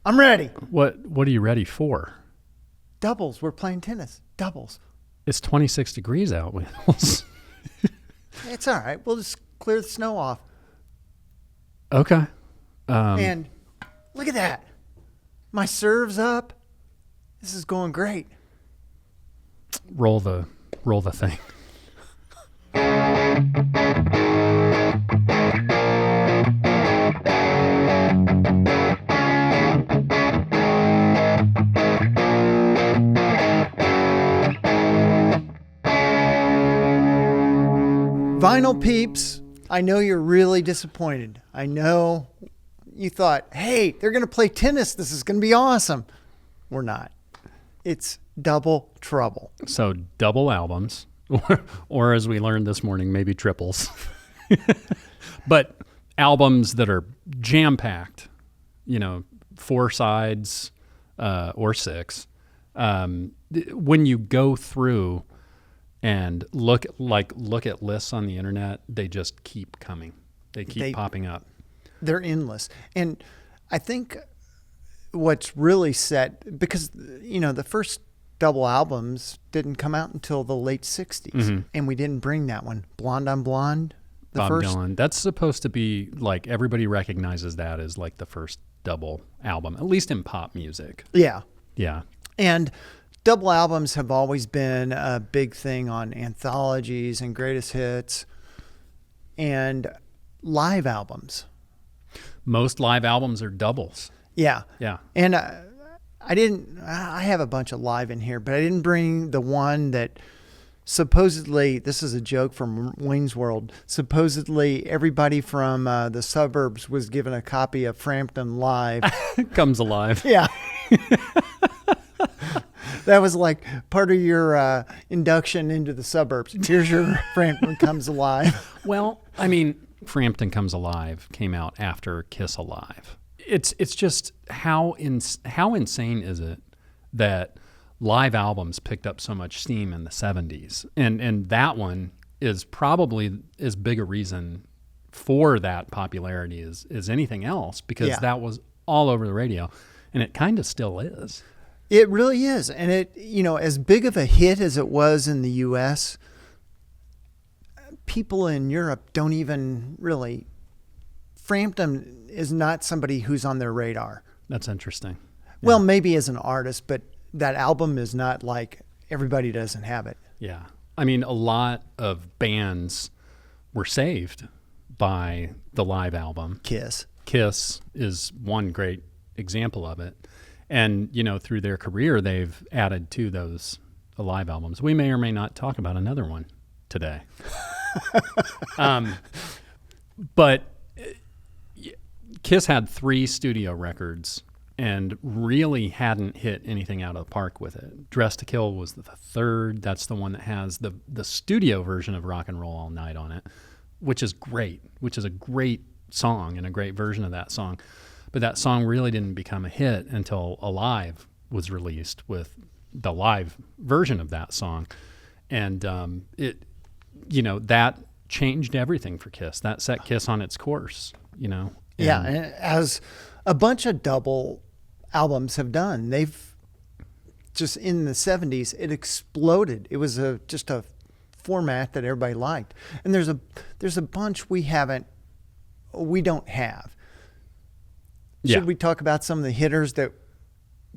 I'm ready. What are you ready for? Doubles. We're playing tennis. Doubles. It's 26 degrees out, Wheels. It's all right. We'll just clear the snow off. Okay. And look at that. My serve's up. This is going great. Roll the thing. Vinyl peeps, I know you're really disappointed. I know you thought, hey, they're going to play tennis. This is going to be awesome. We're not. It's double trouble. So double albums, or as we learned this morning, maybe triples. But albums that are jam-packed, 4 sides or 6. When you go through and look at lists on the internet, they just keep coming. They keep popping up. They're endless. And I think what's really set, because, the first double albums didn't come out until the late 60s. Mm-hmm. And we didn't bring that one. Blonde on Blonde. Bob Dylan. That's supposed to be like, everybody recognizes that as like the first double album, at least in pop music. Yeah. Yeah. And double albums have always been a big thing on anthologies and greatest hits and live albums. Most live albums are doubles. Yeah. Yeah. And I have a bunch of live in here, but I didn't bring the one that supposedly, this is a joke from Wayne's World, supposedly everybody from the suburbs was given a copy of Frampton Live. Comes alive. Yeah. That was like part of your induction into the suburbs. Here's your Frampton Comes Alive. Well, I mean, Frampton Comes Alive came out after Kiss Alive. It's just how insane is it that live albums picked up so much steam in the 70s, and that one is probably as big a reason for that popularity as anything else, because that was all over the radio, and it kind of still is. It really is. And it, as big of a hit as it was in the U.S., people in Europe don't even really, Frampton is not somebody who's on their radar. That's interesting. Well, maybe as an artist, but that album is not like everybody doesn't have it. Yeah. I mean, a lot of bands were saved by the live album. Kiss is one great example of it. And, through their career, they've added to those live albums. We may or may not talk about another one today. But Kiss had 3 studio records and really hadn't hit anything out of the park with it. Dress to Kill was the 3rd. That's the one that has the studio version of Rock and Roll All Night on it, which is a great song and a great version of that song. But that song really didn't become a hit until Alive was released with the live version of that song. And that changed everything for Kiss. That set Kiss on its course, Yeah, and as a bunch of double albums have done, they've just in the 70s, it exploded. It was just a format that everybody liked. And there's a bunch we don't have. Should we talk about some of the hitters that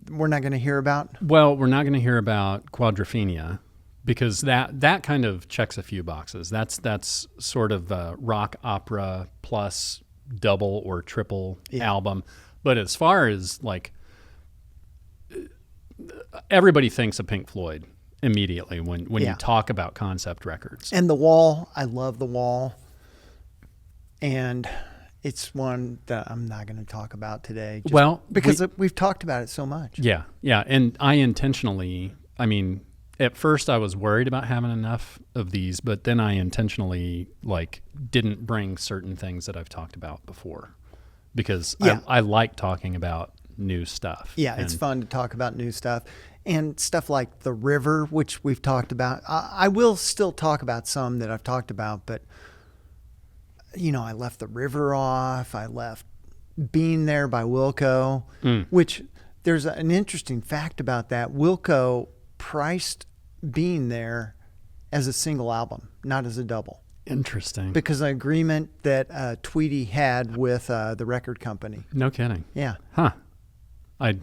we're not going to hear about? Well, we're not going to hear about Quadrophenia, because that kind of checks a few boxes. That's sort of a rock opera plus double or triple album. But as far as like, everybody thinks of Pink Floyd immediately when you talk about concept records. And The Wall, I love The Wall. And it's one that I'm not going to talk about today. Because we've talked about it so much. Yeah. And I intentionally, at first I was worried about having enough of these, but then I intentionally didn't bring certain things that I've talked about before, because I like talking about new stuff. Yeah, it's fun to talk about new stuff. And stuff like The River, which we've talked about. I will still talk about some that I've talked about, but I left The River off. I left Being There by Wilco, which there's an interesting fact about that. Wilco priced Being There as a single album, not as a double. Interesting. Because of an agreement that Tweedy had with the record company. No kidding. Yeah. Huh. I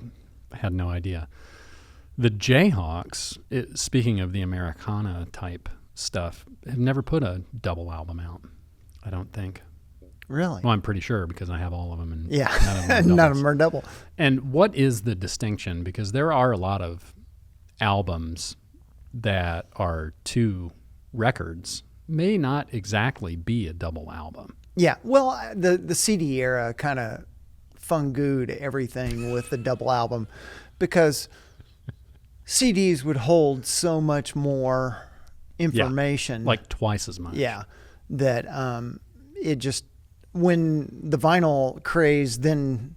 had no idea. The Jayhawks, speaking of the Americana type stuff, have never put a double album out, I don't think. Really? Well, I'm pretty sure because I have all of them. And Yeah. none of them are None of doubles. them are double. And what is the distinction? Because there are a lot of albums that are 2 records, may not exactly be a double album. Yeah. Well, the CD era kind of fungued everything with the double album because CDs would hold so much more information. Like twice as much. Yeah. That it just, when the vinyl craze then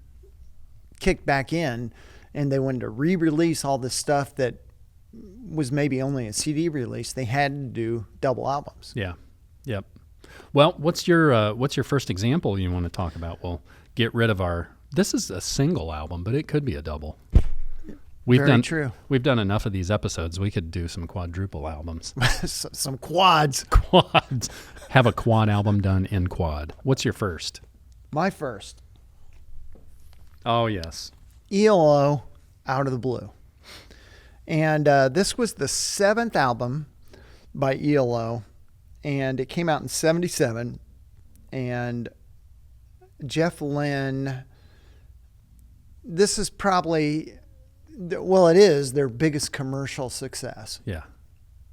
kicked back in and they wanted to re-release all this stuff that was maybe only a CD release, they had to do double albums. Yeah. Yep. Well, what's your first example you want to talk about? We'll get rid of this is a single album, but it could be a double. Very true. We've done enough of these episodes. We could do some quadruple albums. Some quads. Quads. Have a quad album done in quad. What's your first? My first. Oh, yes. ELO, Out of the Blue. And this was the 7th album by ELO, and it came out in 1977. And Jeff Lynne, this is probably, well, it is their biggest commercial success. Yeah.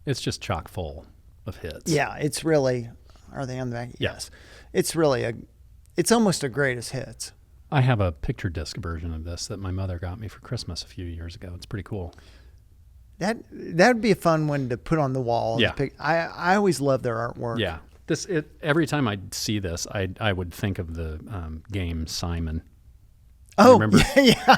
It's just chock full of hits. Yeah, it's really, are they on the back? Yeah. Yes. It's really it's almost a greatest hits. I have a picture disc version of this that my mother got me for Christmas a few years ago. It's pretty cool. That would be a fun one to put on the wall. Yeah. I always love their artwork. Yeah. Every time I see this, I would think of the game Simon. Oh, remember? Yeah.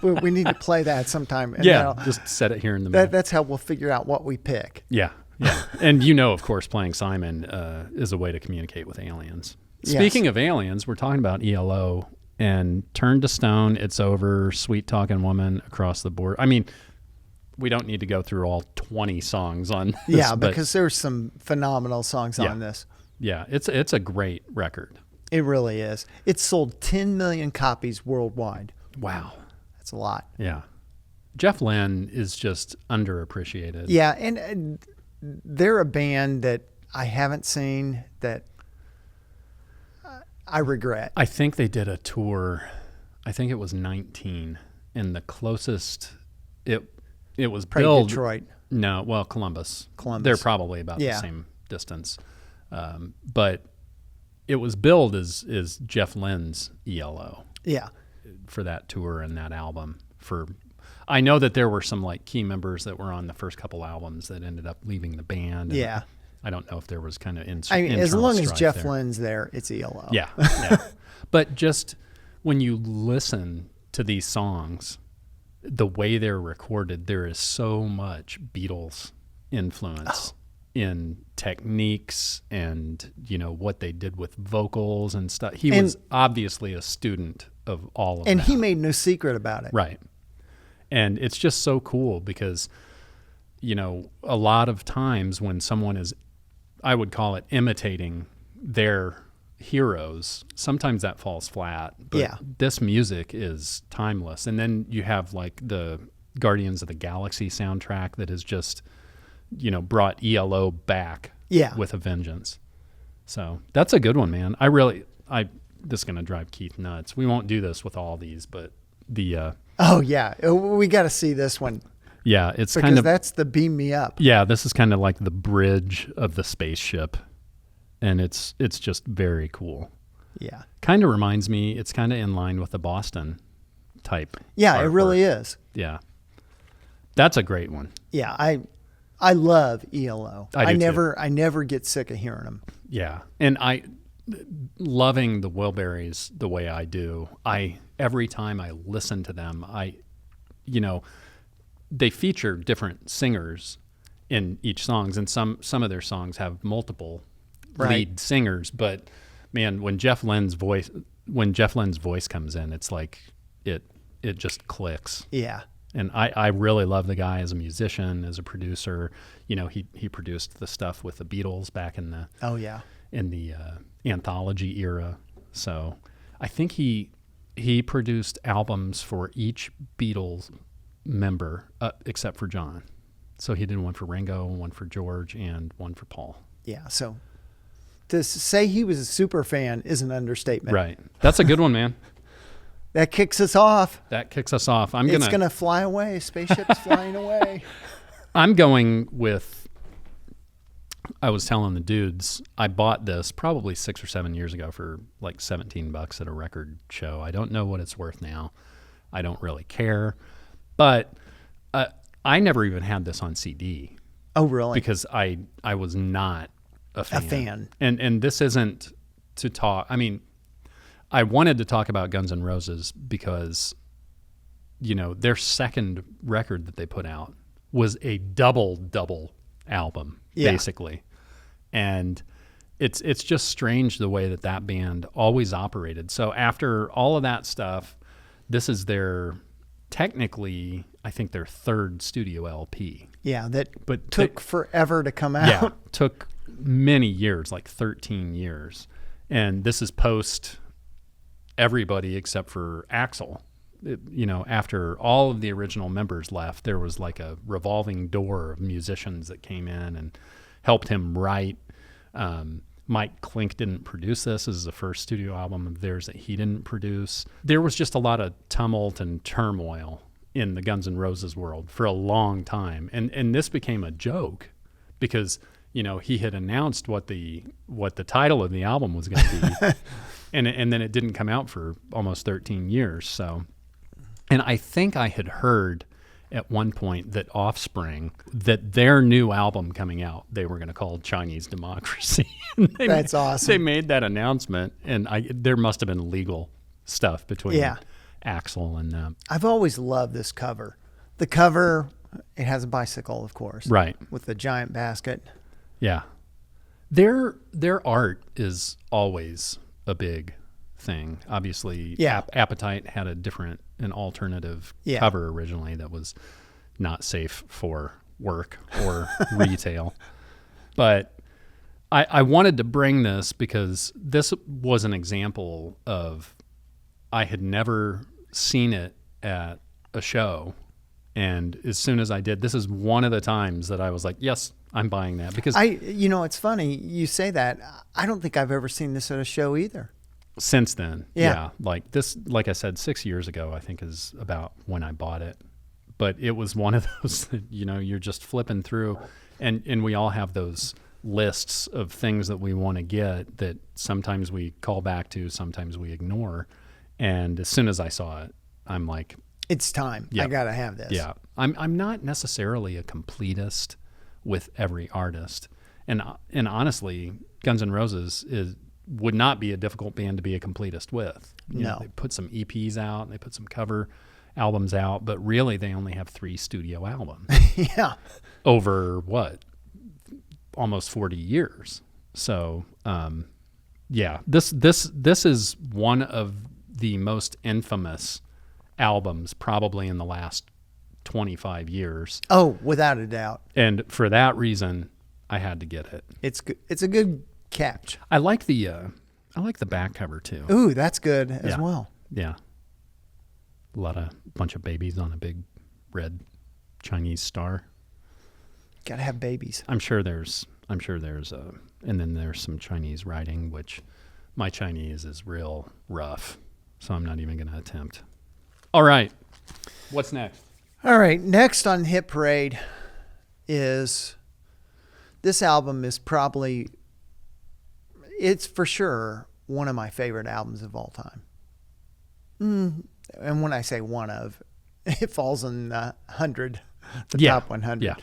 we need to play that sometime. And Yeah, just set it here in the middle. that's how we'll figure out what we pick. Yeah, yeah. And of course, playing Simon is a way to communicate with aliens. Yes. Speaking of aliens, we're talking about ELO and Turned to Stone, It's Over, Sweet Talking Woman, Across the Board. I mean, we don't need to go through all 20 songs on this. Yeah, because there's some phenomenal songs on this. Yeah, it's a great record. It really is. It sold 10 million copies worldwide. Wow. That's a lot. Yeah. Jeff Lynne is just underappreciated. Yeah, and they're a band that I haven't seen that I regret. I think they did a tour. I think it was 19, and the closest it was Probably billed. Detroit. No, well, Columbus. Columbus. They're probably about Yeah. the same distance, but it was billed as Jeff Lynne's ELO Yeah. for that tour and that album. I know that there were some like key members that were on the first couple albums that ended up leaving the band. Yeah. I don't know if there was kind of I mean, as internal long as strife Jeff there. Lynne's there, it's ELO. Yeah, yeah. But just when you listen to these songs, the way they're recorded, there is so much Beatles influence in techniques and, what they did with vocals and stuff. He was obviously a student of all of that. And he made no secret about it. Right. And it's just so cool because, a lot of times when someone is, I would call it imitating their heroes, sometimes that falls flat. But Yeah. this music is timeless. And then you have like the Guardians of the Galaxy soundtrack that has just, brought ELO back with a vengeance. So that's a good one, man. This is going to drive Keith nuts. We won't do this with all these, but Oh, yeah. We got to see this one. Yeah, it's Because kind of that's the Beam Me Up. Yeah, this is kind of like the bridge of the spaceship, and it's just very cool. Yeah. Kind of reminds me. It's kind of in line with the Boston type. Yeah, artwork. it really is. Yeah, that's a great one. Yeah, I love ELO. I do too. I never get sick of hearing them. Yeah, and loving the Wilburys the way I do. Every time I listen to them, they feature different singers in each songs, and some of their songs have multiple lead singers. But man, when Jeff Lynne's voice, when Jeff Lynne's voice comes in, it's like it just clicks. Yeah. And I really love the guy as a musician, as a producer. You know, he produced the stuff with the Beatles back in the anthology era. So I think he produced albums for each Beatles member except for John. So he did one for Ringo, one for George, and one for Paul. Yeah. So to say he was a super fan is an understatement. Right. That's a good one, man. That kicks us off. It's gonna fly away. Spaceship's flying away. I'm going with. I was telling the dudes I bought this probably 6 or 7 years ago for like $17 at a record show. I don't know what it's worth now. I don't really care, but I never even had this on CD. Oh, really? Because I was not a fan. A fan. And this isn't to talk. I mean, I wanted to talk about Guns N' Roses because, you know, their second record that they put out was a double album, basically. And it's just strange the way that band always operated. So after all of that stuff, this is technically, I think their third studio LP. Yeah, but took forever to come out. Yeah, took many years, like 13 years. And this is post everybody except for Axl. You know, after all of the original members left, there was like a revolving door of musicians that came in and helped him write. Mike Klink didn't produce this. This is the first studio album of theirs that he didn't produce. There was just a lot of tumult and turmoil in the Guns N' Roses world for a long time. And this became a joke because, you know, he had announced what the title of the album was going to be. and then it didn't come out for almost 13 years. So, and I think I had heard at one point that Offspring, that their new album coming out, they were going to call Chinese Democracy. That's awesome. They made that announcement, and there must have been legal stuff between Axl and them. I've always loved this cover. The cover, it has a bicycle, of course. Right. With the giant basket. Yeah. Their art is always a big thing. Obviously, Appetite had an alternative cover originally that was not safe for work or retail. But I wanted to bring this because this was an example of, I had never seen it at a show. And as soon as I did, this is one of the times that I was like, yes, I'm buying that. Because it's funny you say that. I don't think I've ever seen this at a show either. Since then, like this, like I said, 6 years ago, I think is about when I bought it. But it was one of those that, you know, you're just flipping through, and we all have those lists of things that we want to get that sometimes we call back to, sometimes we ignore. And as soon as I saw it, I'm like, it's time. I gotta have this. Yeah, I'm not necessarily a completist with every artist, and honestly, Guns N' Roses would not be a difficult band to be a completist with. You know, they put some EPs out, and they put some cover albums out, but really they only have 3 studio albums. Yeah. Over almost 40 years. So, this is one of the most infamous albums probably in the last 25 years. Oh, without a doubt. And for that reason, I had to get it. It's good. It's a good catch. I like the back cover too. Ooh, that's good as well. Yeah. Bunch of babies on a big red Chinese star. Gotta have babies. I'm sure there's and then there's some Chinese writing, which my Chinese is real rough, so I'm not even going to attempt. All right. What's next? All right. Next on Hit Parade is, this album is probably, it's for sure one of my favorite albums of all time. And when I say one of, it falls in the 100, top 100. Yeah.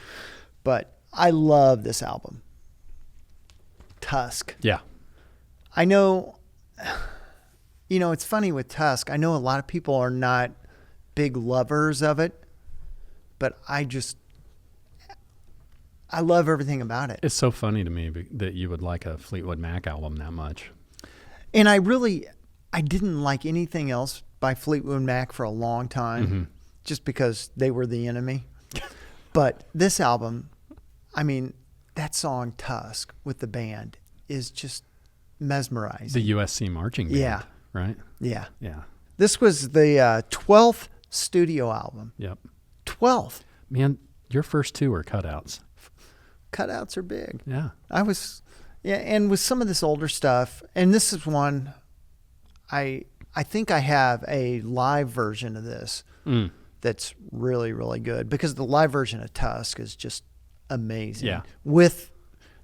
But I love this album. Tusk. Yeah. I know, it's funny with Tusk. I know a lot of people are not big lovers of it, but I love everything about it. It's so funny to me that you would like a Fleetwood Mac album that much. And I I didn't like anything else by Fleetwood Mac for a long time, just because they were the enemy. But this album, I mean, that song Tusk with the band is just mesmerizing. The USC marching band, Yeah. right? Yeah. Yeah. This was the 12th studio album. Yep. 12th. Man, your first two are cutouts. Cutouts are big. Yeah. And with some of this older stuff, and this is one, I think I have a live version of this that's really, really good, because the live version of Tusk is just amazing. Yeah.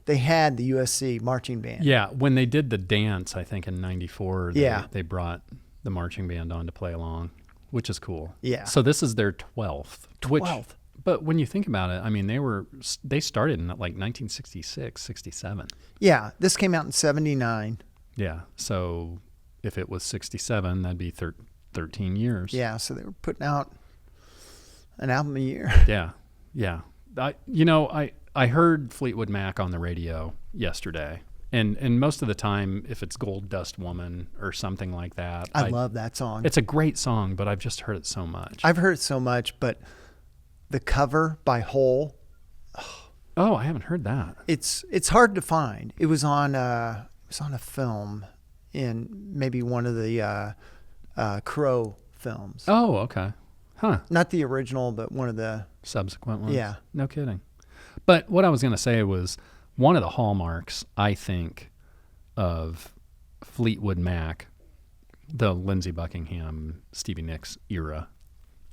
They had the USC marching band. Yeah. When they did the dance, I think in '94, Yeah. they brought the marching band on to play along, which is cool. Yeah. So this is their 12th. 12th. But when you think about it, I mean, they started in like 1966, 67. Yeah. This came out in 79. Yeah. So if it was 67, that'd be 13 years. Yeah. So they were putting out an album a year. Yeah. Yeah. I heard Fleetwood Mac on the radio yesterday. And most of the time, if it's Gold Dust Woman or something like that. I love that song. It's a great song, but I've just heard it so much. I've heard it so much, but the cover by Hole, Oh, I haven't heard that. it's hard to find. It was on a film in maybe one of the Crow films. Oh, okay. Huh. Not the original, but one of the Subsequent ones? Yeah. No kidding. But what I was going to say was one of the hallmarks, I think, of Fleetwood Mac, the Lindsey Buckingham, Stevie Nicks era.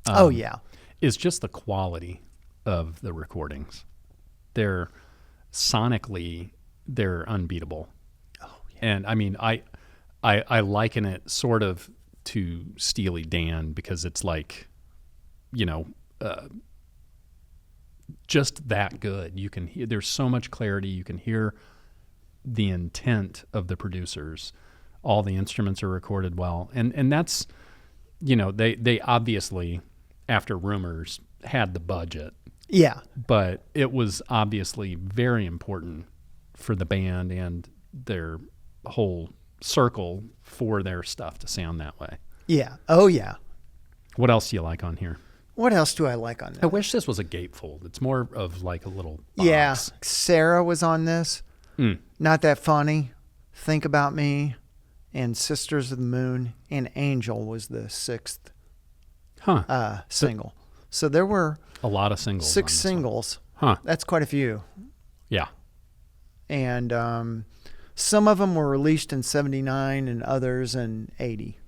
Oh yeah. Is just the quality of the recordings. They're sonically, they're unbeatable. Oh yeah. And I mean, I liken it sort of to Steely Dan, because it's like, just that good. You can hear, there's so much clarity. You can hear the intent of the producers. All the instruments are recorded well. And that's, they obviously, after Rumors, had the budget, Yeah. but it was obviously very important for the band and their whole circle for their stuff to sound that way. Yeah. Oh yeah. What else do you like on here? What else do I like on I that? wish this was a gatefold. It's more of like a little box. Yeah. Sarah was on this. Not That Funny, Think About Me, and Sisters of the Moon, and Angel was the 6th single. So there were A lot of singles. 6 on this one. singles. Huh. That's quite a few. Yeah. And some of them were released in 79 and others in 80.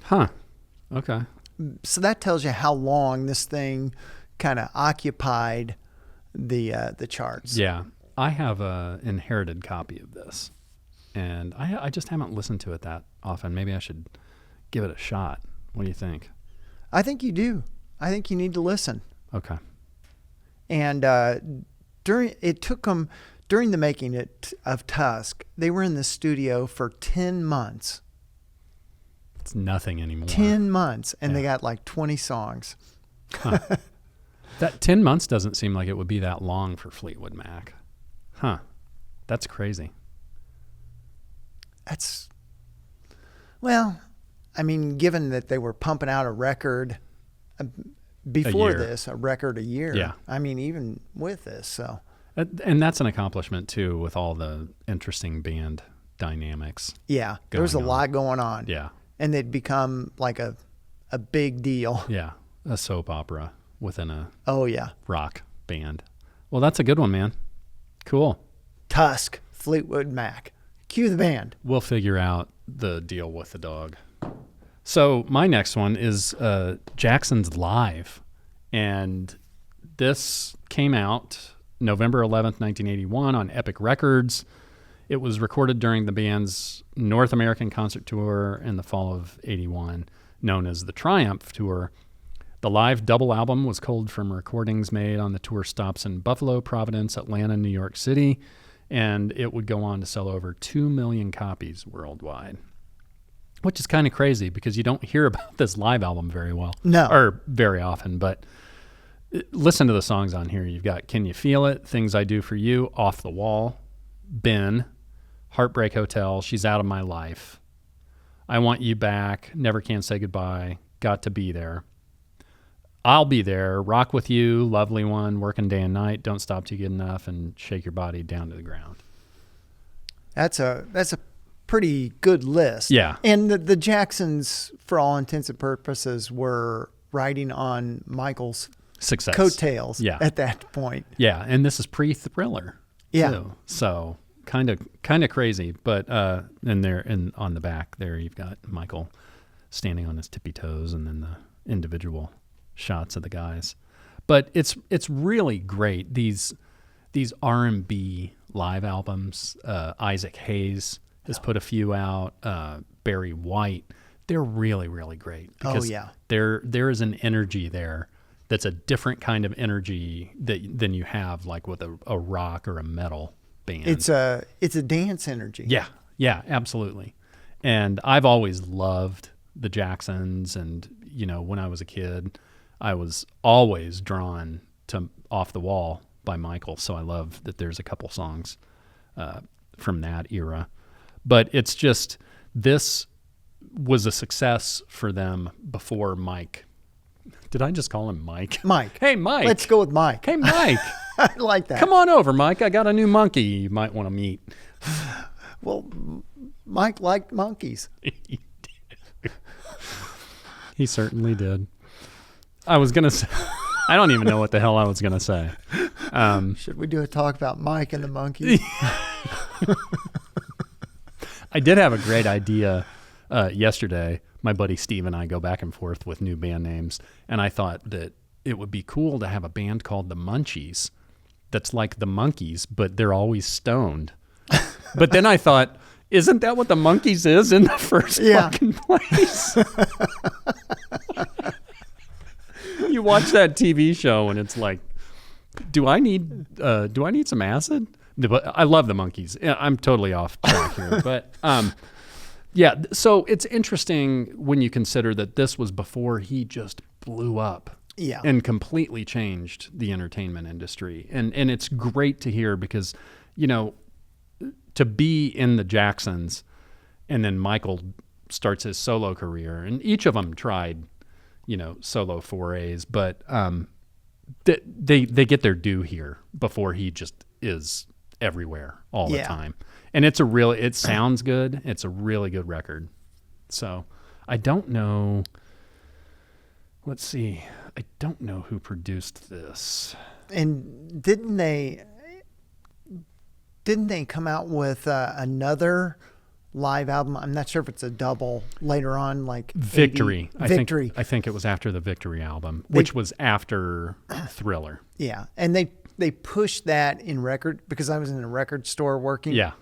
Huh. Okay. So that tells you how long this thing kind of occupied the charts. Yeah. I have a inherited copy of this, and I just haven't listened to it that often. Maybe I should give it a shot. What do you think? I think you do. I think you need to listen. Okay. And during the making of Tusk, they were in the studio for 10 months. It's nothing anymore. 10 months, and they Yeah. got like 20 songs. Huh. That 10 months doesn't seem like it would be that long for Fleetwood Mac. Huh. That's crazy. Well, I mean, given that they were pumping out a record before year. this, a record a year. Yeah. I mean, even with this, so. And that's an accomplishment, too, with all the interesting band dynamics. Yeah, there was a Going on. lot going on. Yeah. And they'd become like a big deal. Yeah. A soap opera within a Oh, yeah. rock band. Well, that's a good one, man. Cool. Tusk, Fleetwood Mac. Cue the band. We'll figure out the deal with the dog. So my next one is Jackson's Live. And this came out November 11th, 1981 on Epic Records. It was recorded during the band's North American concert tour in the fall of 81, known as the Triumph Tour. The live double album was culled from recordings made on the tour stops in Buffalo, Providence, Atlanta, New York City, and it would go on to sell over 2 million copies worldwide, which is kind of crazy because you don't hear about this live album very well. No. Or very often, but listen to the songs on here. You've got Can You Feel It, Things I Do For You, Off the Wall, Ben, Heartbreak Hotel, She's Out of My Life. I Want You Back, Never Can Say Goodbye, Got to Be There, I'll Be There, Rock With You, Lovely One, Working Day and Night, Don't Stop Till You Get Enough, and Shake Your Body Down to the Ground. That's a pretty good list. Yeah. And the Jacksons, for all intents and purposes, were riding on Michael's Success. coattails at that point. Yeah, and this is pre-Thriller. Yeah. Too. So kind of crazy, but and on the back there you've got Michael standing on his tippy toes, and then the individual shots of the guys. But it's really great, these R&B live albums. Isaac Hayes has put a few out. Barry White, they're really, really great because there is an energy there that's a different kind of energy than you have like with a rock or a metal band. It's a dance energy. Yeah, absolutely. And I've always loved the Jacksons, and when I was a kid, I was always drawn to Off the Wall by Michael. So I love that there's a couple songs from that era. But it's just, this was a success for them before Mike. Did I just call him Mike? Mike. Hey, Mike. Let's go with Mike. Hey, Mike. I like that. Come on over, Mike. I got a new monkey you might want to meet. Well, Mike liked monkeys. He certainly did. I was going to say, I don't even know what the hell I was going to say. Should we do a talk about Mike and the monkeys? I did have a great idea yesterday. My buddy Steve and I go back and forth with new band names, and I thought that it would be cool to have a band called the Munchies that's like the Monkees, but they're always stoned. But then I thought, isn't that what the Monkees is in the first fucking place? You watch that TV show and it's like, do I need some acid? But I love the Monkees. I'm totally off track here, but yeah. So it's interesting when you consider that this was before he just blew up. Yeah. And completely changed the entertainment industry. And it's great to hear because, to be in the Jacksons and then Michael starts his solo career, and each of them tried, solo forays, but they get their due here before he just is everywhere all the time. And it sounds good. It's a really good record. So I don't know. Let's see. I don't know who produced this. And didn't they come out with another live album? I'm not sure if it's a double later on, like Victory. 80, Victory. I think it was after the Victory album, which was after Thriller. Yeah, and they pushed that in record because I was in a record store working. Yeah,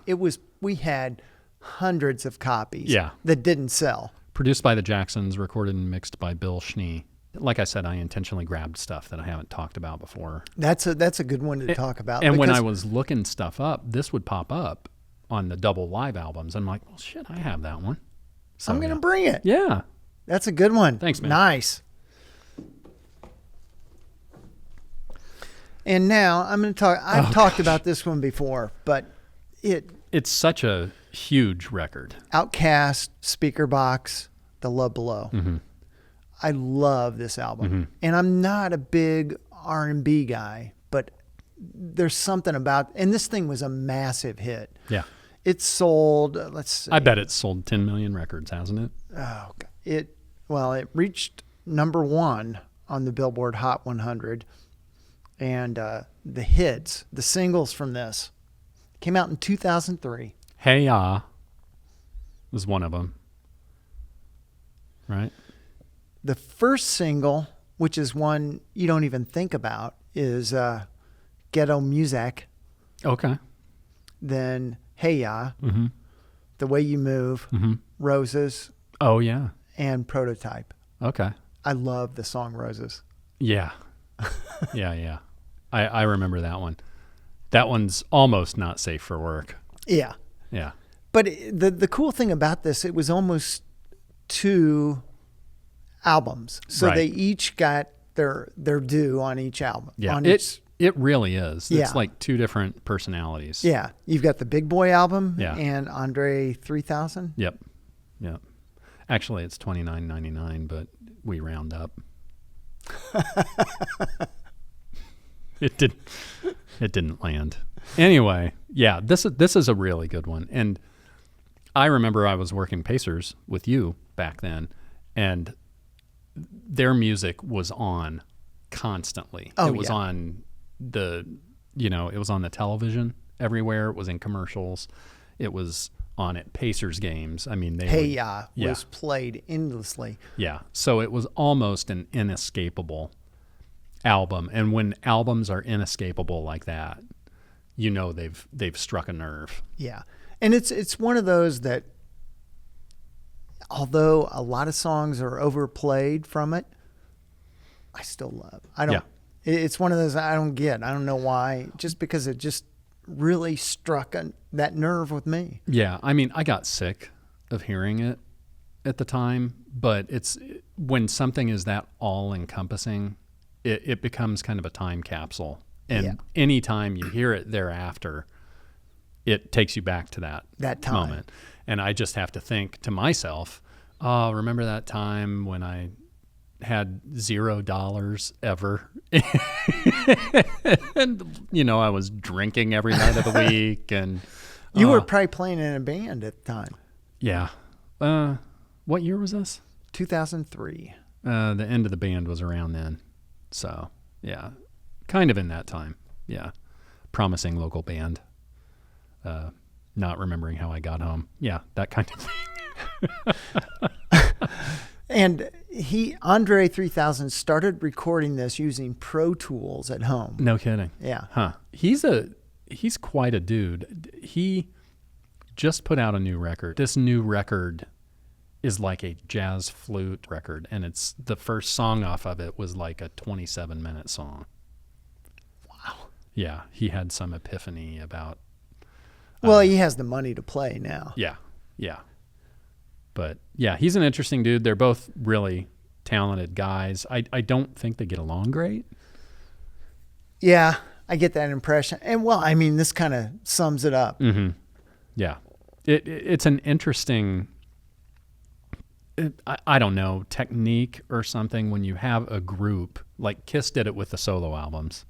we had hundreds of copies. Yeah. That didn't sell. Produced by the Jacksons, recorded and mixed by Bill Schnee. Like I said, I intentionally grabbed stuff that I haven't talked about before. That's a good one to talk about. And when I was looking stuff up, this would pop up on the double live albums. I'm like, well, shit, I have that one. So, I'm going to bring it. Yeah. That's a good one. Thanks, man. Nice. And now I'm going to talk. I've talked about this one before, but it's such a huge record. Outkast, Speaker Box, The Love Below. Mm-hmm. I love this album. Mm-hmm. And I'm not a big R&B guy, but there's something about, and this thing was a massive hit. Yeah. It sold, let's see. I bet it's sold 10 million records, hasn't it? Oh, it reached number 1 on the Billboard Hot 100. And the hits, the singles from this came out in 2003. Hey Ya was one of them. Right? The first single, which is one you don't even think about, is Ghetto Music. Okay. Then Hey Ya, mm-hmm. The Way You Move, mm-hmm. Roses. Oh, yeah. And Prototype. Okay. I love the song Roses. Yeah. Yeah. I remember that one. That one's almost not safe for work. Yeah. Yeah. But the cool thing about this, it was almost 2 albums. So right. they each got their due on each album. Yeah. It really is. It's like 2 different personalities. Yeah. You've got the Big Boy album and Andre 3000. Yep. Actually, it's $29.99, but we round up. It didn't land. Anyway, yeah, this is a really good one. And I remember I was working Pacers with you back then, and their music was on constantly. Oh, it was yeah. on it was on the television everywhere. It was in commercials. It was on at Pacers games. I mean, Hey Ya was played endlessly. Yeah. So it was almost an inescapable album. And when albums are inescapable like that, they've struck a nerve. Yeah. And it's one of those that, although a lot of songs are overplayed from it, I still love. It's one of those I don't get. I don't know why, just because it just really struck that nerve with me. Yeah. I mean, I got sick of hearing it at the time, but it's when something is that all encompassing, it becomes kind of a time capsule. And anytime you hear it thereafter, it takes you back to that time. Moment. And I just have to think to myself, oh, remember that time when I had $0 ever? And, I was drinking every night of the week. And you were probably playing in a band at the time. Yeah. What year was this? 2003. The end of the band was around then. So, yeah, kind of in that time. Yeah. Promising local band. Not remembering how I got home. Yeah, that kind of thing. And Andre 3000 started recording this using Pro Tools at home. No kidding. Yeah. Huh. He's quite a dude. He just put out a new record. This new record is like a jazz flute record, and it's the first song off of it was like a 27-minute song. Wow. Yeah, he had some epiphany about. Well, he has the money to play now. Yeah. But yeah, he's an interesting dude. They're both really talented guys. I don't think they get along great. Yeah, I get that impression. And well, I mean, this kind of sums it up. Mm-hmm. Yeah. It's an interesting, I don't know, technique or something when you have a group, like Kiss did it with the solo albums,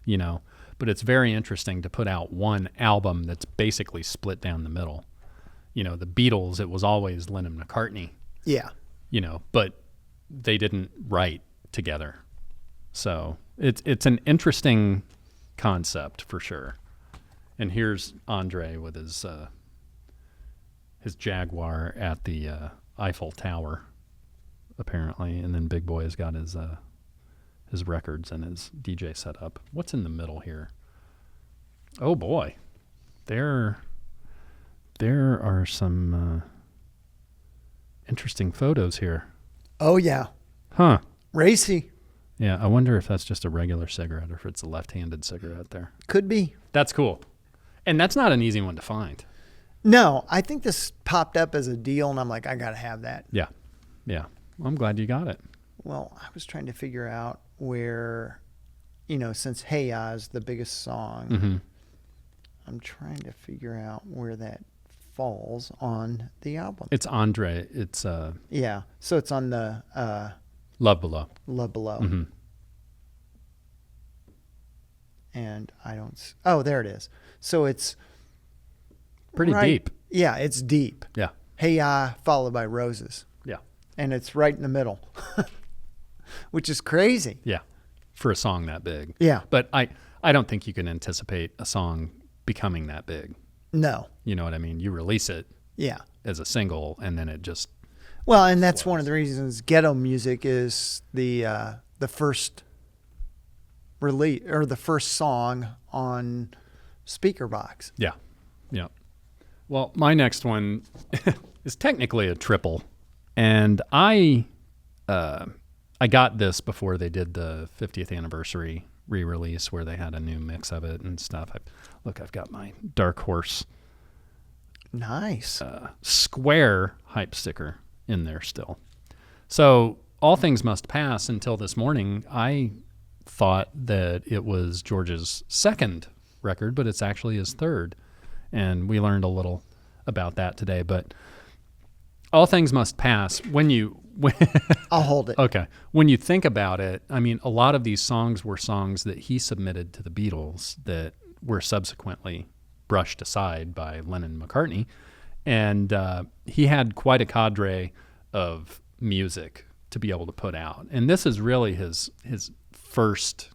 but it's very interesting to put out one album that's basically split down the middle. The Beatles, it was always Lennon and McCartney. Yeah. But they didn't write together. So it's an interesting concept for sure. And here's Andre with his Jaguar at the Eiffel Tower, apparently, and then Big Boy has got his records and his DJ set up. What's in the middle here? Oh boy, there are some interesting photos here. Oh yeah. Huh. Racy. Yeah, I wonder if that's just a regular cigarette or if it's a left-handed cigarette there. Could be. That's cool. And that's not an easy one to find. No, I think this popped up as a deal, and I'm like, I got to have that. Yeah. Well, I'm glad you got it. Well, I was trying to figure out where, since Hey Ya is the biggest song, Mm-hmm. I'm trying to figure out where that falls on the album. It's Andre. It's Yeah, so it's on the Love Below. Love Below. Mm-hmm. And I don't... Oh, there it is. So it's... Pretty deep. Yeah, it's deep. Yeah. Hey Ya followed by Roses. Yeah. And it's right in the middle, which is crazy. Yeah. For a song that big. Yeah. But I don't think you can anticipate a song becoming that big. No. You know what I mean? You release it Yeah. as a single, and then it just... Well, and that's one of the reasons Ghetto Music is the first release, or the first song on Speakerbox. Yeah. Well, my next one is technically a triple, and I got this before they did the 50th anniversary re-release where they had a new mix of it and stuff. I've got my Dark Horse Nice. Square hype sticker in there still. So All Things Must Pass, until this morning, I thought that it was George's second record, but it's actually his third. And we learned a little about that today. But All Things Must Pass. I'll hold it. Okay. When you think about it, I mean, a lot of these songs were songs that he submitted to the Beatles that were subsequently brushed aside by Lennon and McCartney. And he had quite a cadre of music to be able to put out. And this is really his first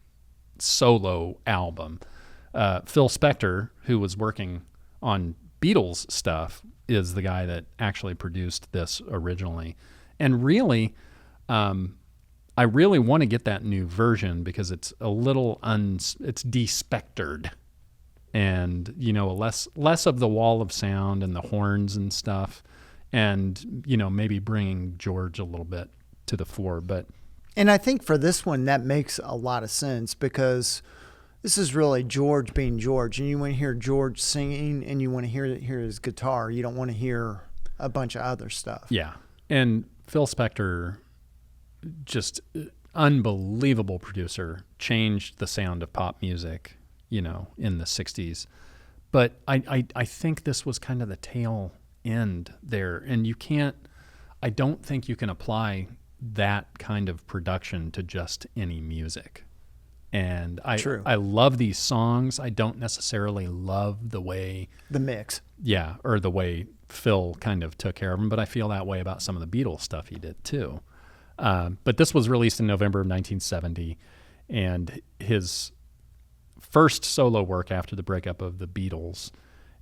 solo album. Phil Spector, who was working on Beatles stuff, is the guy that actually produced this originally. And really, I really want to get that new version because it's a little it's de-spectered, and less of the wall of sound and the horns and stuff, and maybe bringing George a little bit to the fore. And I think for this one that makes a lot of sense because this is really George being George, and you want to hear George singing, and you want to hear his guitar. You don't want to hear a bunch of other stuff. Yeah, and Phil Spector, just unbelievable producer, changed the sound of pop music, in the 60s. But I think this was kind of the tail end there. And I don't think you can apply that kind of production to just any music. And I love these songs. I don't necessarily love the way the mix. Yeah, or the way Phil kind of took care of them, but I feel that way about some of the Beatles stuff he did too. But this was released in November of 1970, and his first solo work after the breakup of the Beatles.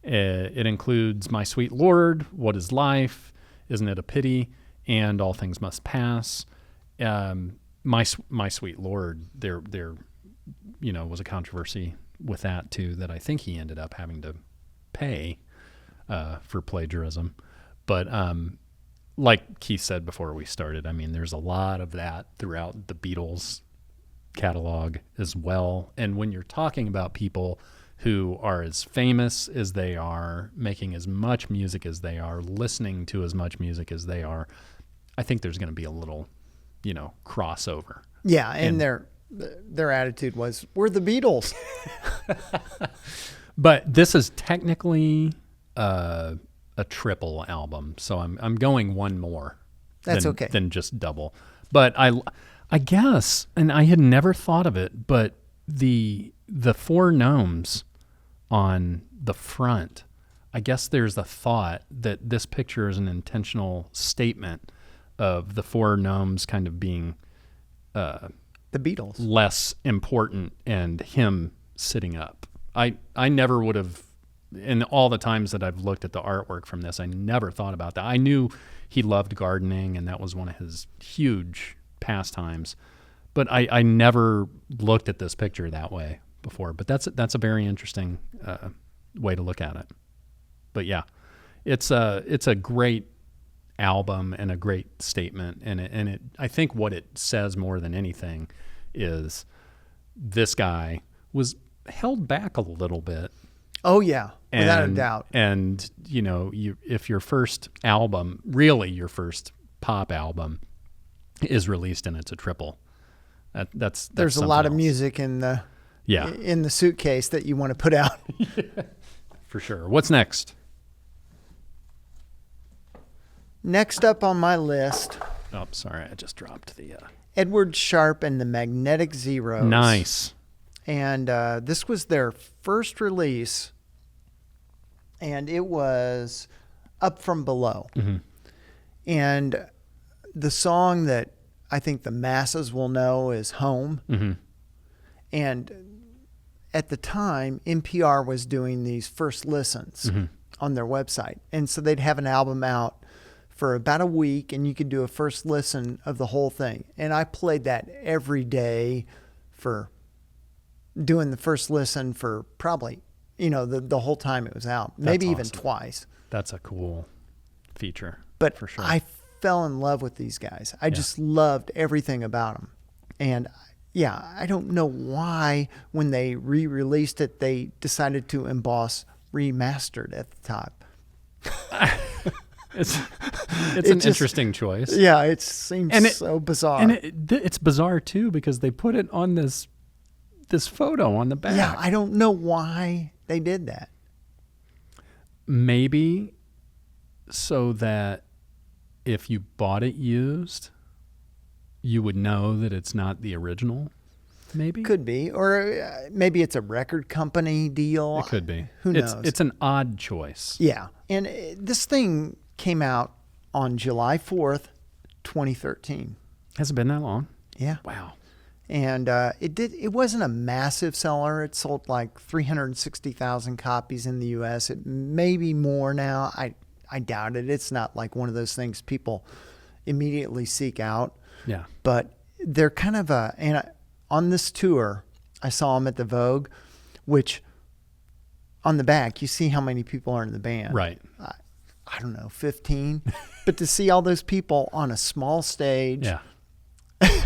It includes My Sweet Lord, What Is Life, Isn't It a Pity, and All Things Must Pass. My Sweet Lord, there was a controversy with that too, that I think he ended up having to pay for plagiarism. But like Keith said before we started, I mean, there's a lot of that throughout the Beatles catalog as well. And when you're talking about people who are as famous as they are, making as much music as they are, listening to as much music as they are, I think there's going to be a little, crossover. Yeah, and their attitude was, we're the Beatles. But this is technically a triple album, so I'm going one more. That's okay. Than just double. But I guess, and I had never thought of it, but the four gnomes on the front, I guess there's a thought that this picture is an intentional statement of the four gnomes kind of being the Beatles less important and him sitting up. I never would have, in all the times that I've looked at the artwork from this, I never thought about that. I knew he loved gardening, and that was one of his huge pastimes, but I never looked at this picture that way before. But that's a very interesting way to look at it. But yeah, it's a great album and a great statement, and it I think what it says more than anything is this guy was held back a little bit. Oh yeah, without a doubt. And if your first album, really your first pop album, is released and it's a triple, that's there's a lot of music in the suitcase that you want to put out. Yeah, for sure. What's next? Next up on my list. Oh, sorry, I just dropped the. Edward Sharpe and the Magnetic Zeros. Nice. And this was their first release, and it was Up From Below. Mm-hmm. And the song that I think the masses will know is Home. Mm-hmm. And at the time, NPR was doing these first listens mm-hmm. on their website. And so they'd have an album out for about a week, and you could do a first listen of the whole thing. And I played that every day for doing the first listen for probably, the whole time it was out. Maybe even twice. That's a cool feature. But for sure. I fell in love with these guys. I just loved everything about them. And yeah, I don't know why when they re-released it, they decided to emboss remastered at the top. It's an interesting choice. Yeah, it seems so bizarre. And it's bizarre too because they put it on this photo on the back. Yeah, I don't know why they did that. Maybe so that if you bought it used, you would know that it's not the original. Maybe Could be, or maybe it's a record company deal. it could be. Who knows? It's an odd choice. Yeah, and this thing came out on July 4th, 2013. Has it been that long? Yeah, Wow. and it wasn't a massive seller. It sold like 360,000 copies in the U.S. It may be more now. I doubt it. It's not like one of those things people immediately seek out. Yeah. But they're kind of on this tour, I saw them at the Vogue, which on the back, you see how many people are in the band. Right. I don't know, 15. But to see all those people on a small stage, Yeah.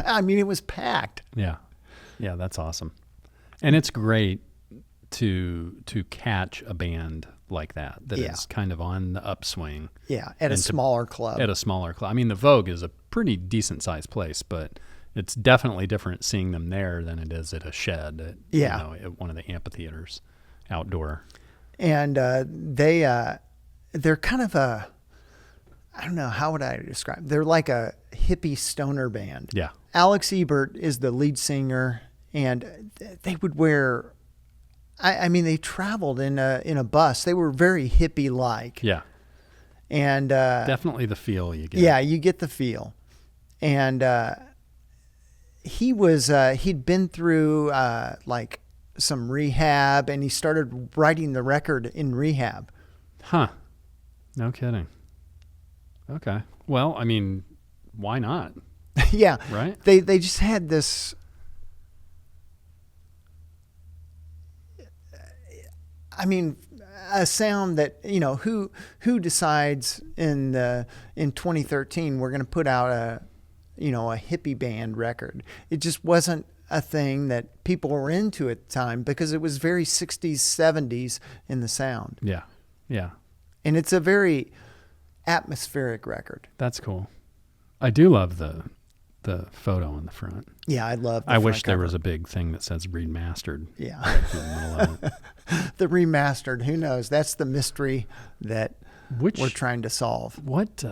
I mean, it was packed. Yeah. Yeah, that's awesome. And it's great to catch a band like that Yeah. is kind of on the upswing Yeah, at a And to- smaller club. at a smaller club. I mean, the Vogue is a pretty decent sized place, but it's definitely different seeing them there than it is at a shed at, Yeah. at one of the amphitheaters outdoor. And they're kind of I don't know, how would I describe? They're like a hippie stoner band. Yeah. Alex Ebert is the lead singer, and they would wear. I mean, they traveled in a bus. They were very hippie like. Yeah. And Definitely the feel you get. yeah, you get the feel. And he'd been through like some rehab, and he started writing the record in rehab. Huh. No kidding. Okay. Well, I mean, why not? Yeah, Right? They just had this. I mean, a sound that who decides in 2013 we're going to put out a hippie band record. It just wasn't a thing that people were into at the time because it was very 60s 70s in the sound, Yeah. Yeah. and it's a very atmospheric record. That's cool. I do love the photo on the front. Yeah, I love. I wish there was a big thing that says remastered Yeah. in the middle of it. The remastered. Who knows? That's the mystery that Which we're trying to solve. what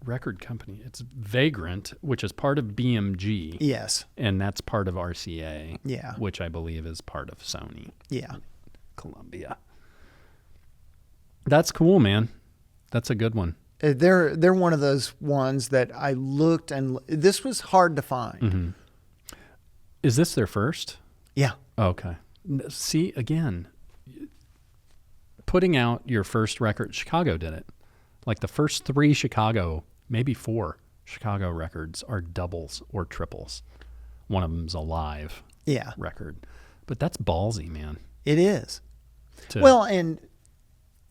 record company? It's Vagrant, which is part of BMG, Yes. and that's part of RCA, Yeah. which I believe is part of Sony, Yeah. Columbia. That's cool, man. That's a good one. They're one of those ones that I looked and this was hard to find. Mm-hmm. Is this their first? Yeah. Okay. See, again, putting out your first record, Chicago did it. Like the first 3 Chicago, maybe 4 Chicago records are doubles or triples. One of them's a live Yeah. record. But that's ballsy, man. It is. to- Well, and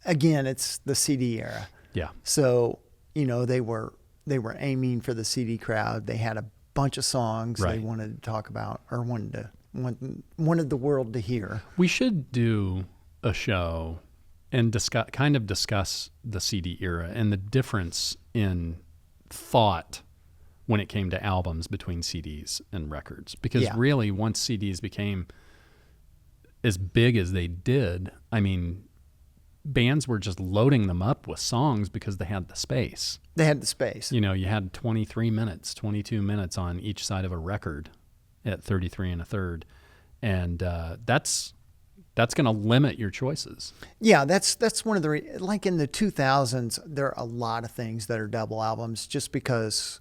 again, it's the CD era. yeah. So, they were aiming for the CD crowd. They had a bunch of songs they Right. wanted to talk about or wanted the world to hear. We should do a show and discuss the CD era and the difference in thought when it came to albums between CDs and records. Because Yeah. really, once CDs became as big as they did, I mean, bands were just loading them up with songs because they had the space. They had the space. You had 23 minutes, 22 minutes on each side of a record at 33 1/3. And that's going to limit your choices. Yeah, that's one of the like in the 2000s, there are a lot of things that are double albums just because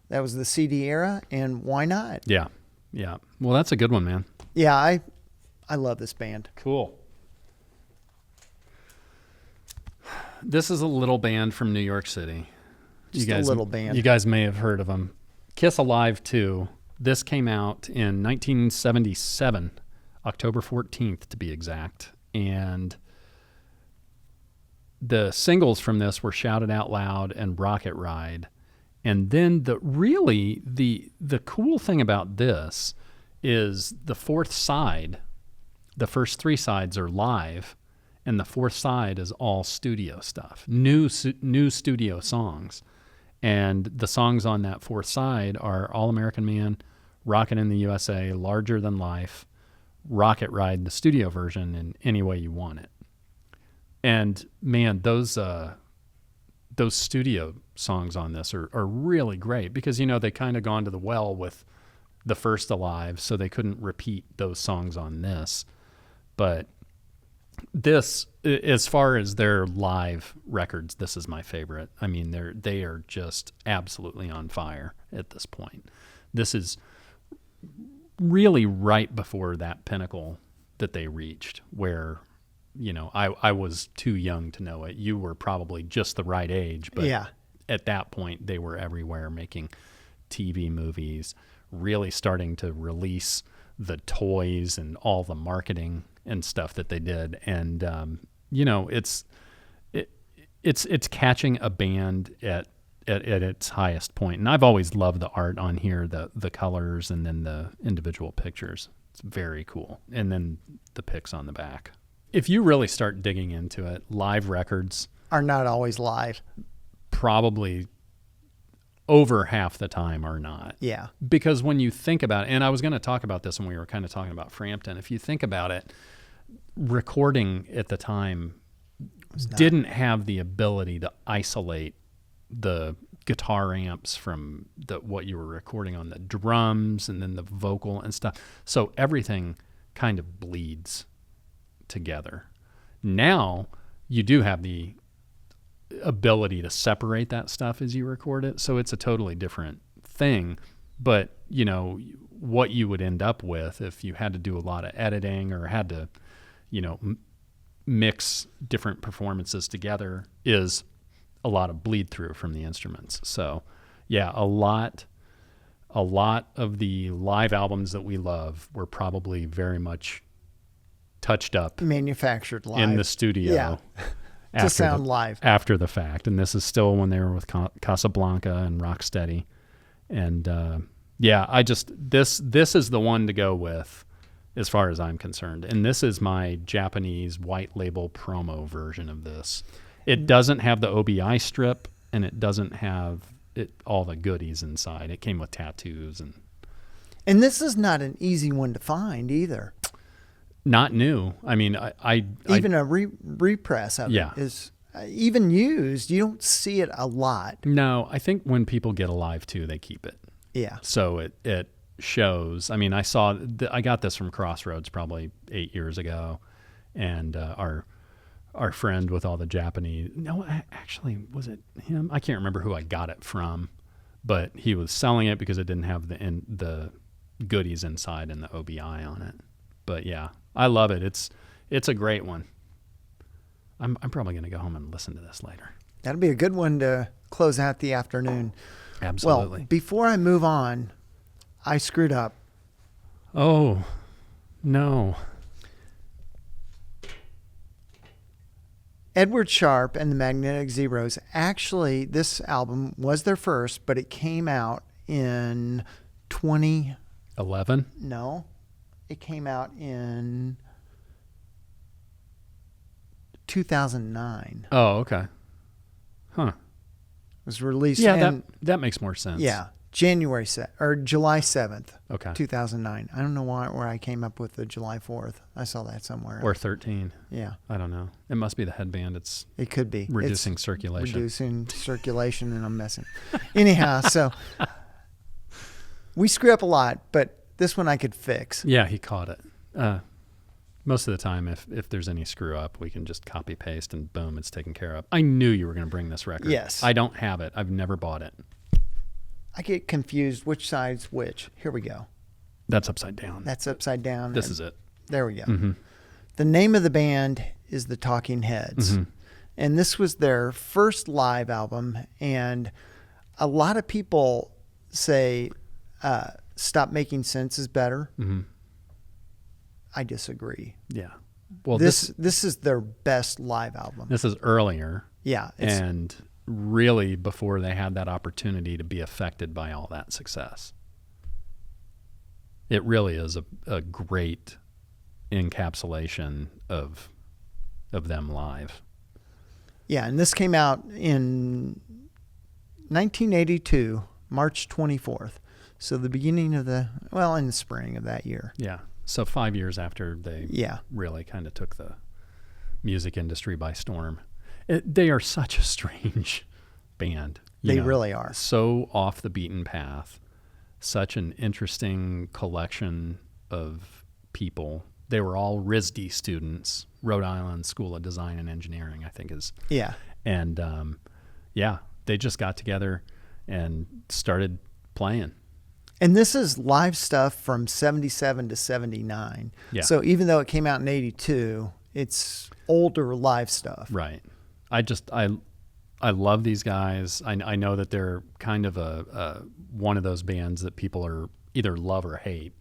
that was the CD era, and why not? Yeah. Yeah. Well, that's a good one, man. Yeah, I love this band. Cool. This is a little band from New York City. Just a little band. You guys may have heard of them. Kiss Alive 2. This came out in 1977, October 14th to be exact. And the singles from this were Shout It Out Loud and Rocket Ride. And then the cool thing about this is the fourth side. The first 3 sides are live, and the fourth side is all studio stuff, new studio songs. And the songs on that fourth side are All American Man, Rockin' in the USA, Larger Than Life, Rocket Ride, the studio version, and Any Way You Want It. And man, those those studio songs on this are really great because, they kind of gone to the well with the first Alive, so they couldn't repeat those songs on this. But this, as far as their live records, this is my favorite. I mean, they are just absolutely on fire at this point. This is really right before that pinnacle that they reached, where, I was too young to know it. You were probably just the right age, but Yeah. at that point they were everywhere, making TV movies, really starting to release the toys and all the marketing and stuff that they did. And, it's catching a band at its highest point. And I've always loved the art on here, the colors and then the individual pictures. It's very cool. And then the pics on the back. If you really start digging into it, live records Are not always live. probably over half the time are not. Yeah. Because when you think about it, and I was going to talk about this when we were kind of talking about Frampton, if you think about it, recording at the time didn't have the ability to isolate the guitar amps from what you were recording on the drums and then the vocal and stuff. So everything kind of bleeds together. Now you do have the ability to separate that stuff as you record it. So it's a totally different thing. But, what you would end up with if you had to do a lot of editing or had to, mix different performances together is a lot of bleed through from the instruments. So yeah, a lot of the live albums that we love were probably very much touched up Manufactured live. in the studio. Yeah. To sound live. After the fact. And this is still when they were with Casablanca and Rocksteady. And this is the one to go with as far as I'm concerned. And this is my Japanese white label promo version of this. It doesn't have the OBI strip, and it doesn't have all the goodies inside. It came with tattoos. And this is not an easy one to find either. Not new. I mean, Even a repress of Yeah. it is even used. You don't see it a lot. No, I think when people get Alive 2, they keep it. Yeah. So it shows. I mean, I got this from Crossroads probably 8 years ago, and our friend with all the Japanese. No, actually, was it him? I can't remember who I got it from, but he was selling it because it didn't have the goodies inside and the OBI on it. But yeah, I love it. It's a great one. I'm probably going to go home and listen to this later. That'll be a good one to close out the afternoon. Absolutely. Well, before I move on, I screwed up. Oh, no. Edward Sharpe and the Magnetic Zeros, actually, this album was their first, but it came out in 11? No, it came out in 2009. Oh, okay. Huh. It was released. Yeah, that makes more sense. Yeah, July 7th. Okay. 2009. I don't know where I came up with the July 4th. I saw that somewhere. Or 13. Yeah. I don't know. It must be the headband. It could be. Reducing circulation. Reducing circulation, and I'm messing. Anyhow, so we screw up a lot, but this one I could fix. Yeah, he caught it. Most of the time, if there's any screw up, we can just copy paste and boom, it's taken care of. I knew you were going to bring this record. Yes. I don't have it. I've never bought it. I get confused which side's which. Here we go. That's upside down. That's upside down. This is it. There we go. Mm-hmm. The name of the band is the Talking Heads. Mm-hmm. And this was their first live album. And a lot of people say Stop Making Sense is better. Mm-hmm. I disagree. Yeah. Well, this is their best live album. This is earlier. Yeah. And really before they had that opportunity to be affected by all that success. It really is a great encapsulation of them live. Yeah, and this came out in 1982, March 24th. So the beginning of in the spring of that year. Yeah. So 5 years after they really kind of took the music industry by storm. They are such a strange band. They really are. So off the beaten path. Such an interesting collection of people. They were all RISD students, Rhode Island School of Design and Engineering, I think is. Yeah. And they just got together and started playing. And this is live stuff from 77 to 79. Yeah. So even though it came out in 82, it's older live stuff. Right. I love these guys. I know that they're kind of a one of those bands that people are either love or hate.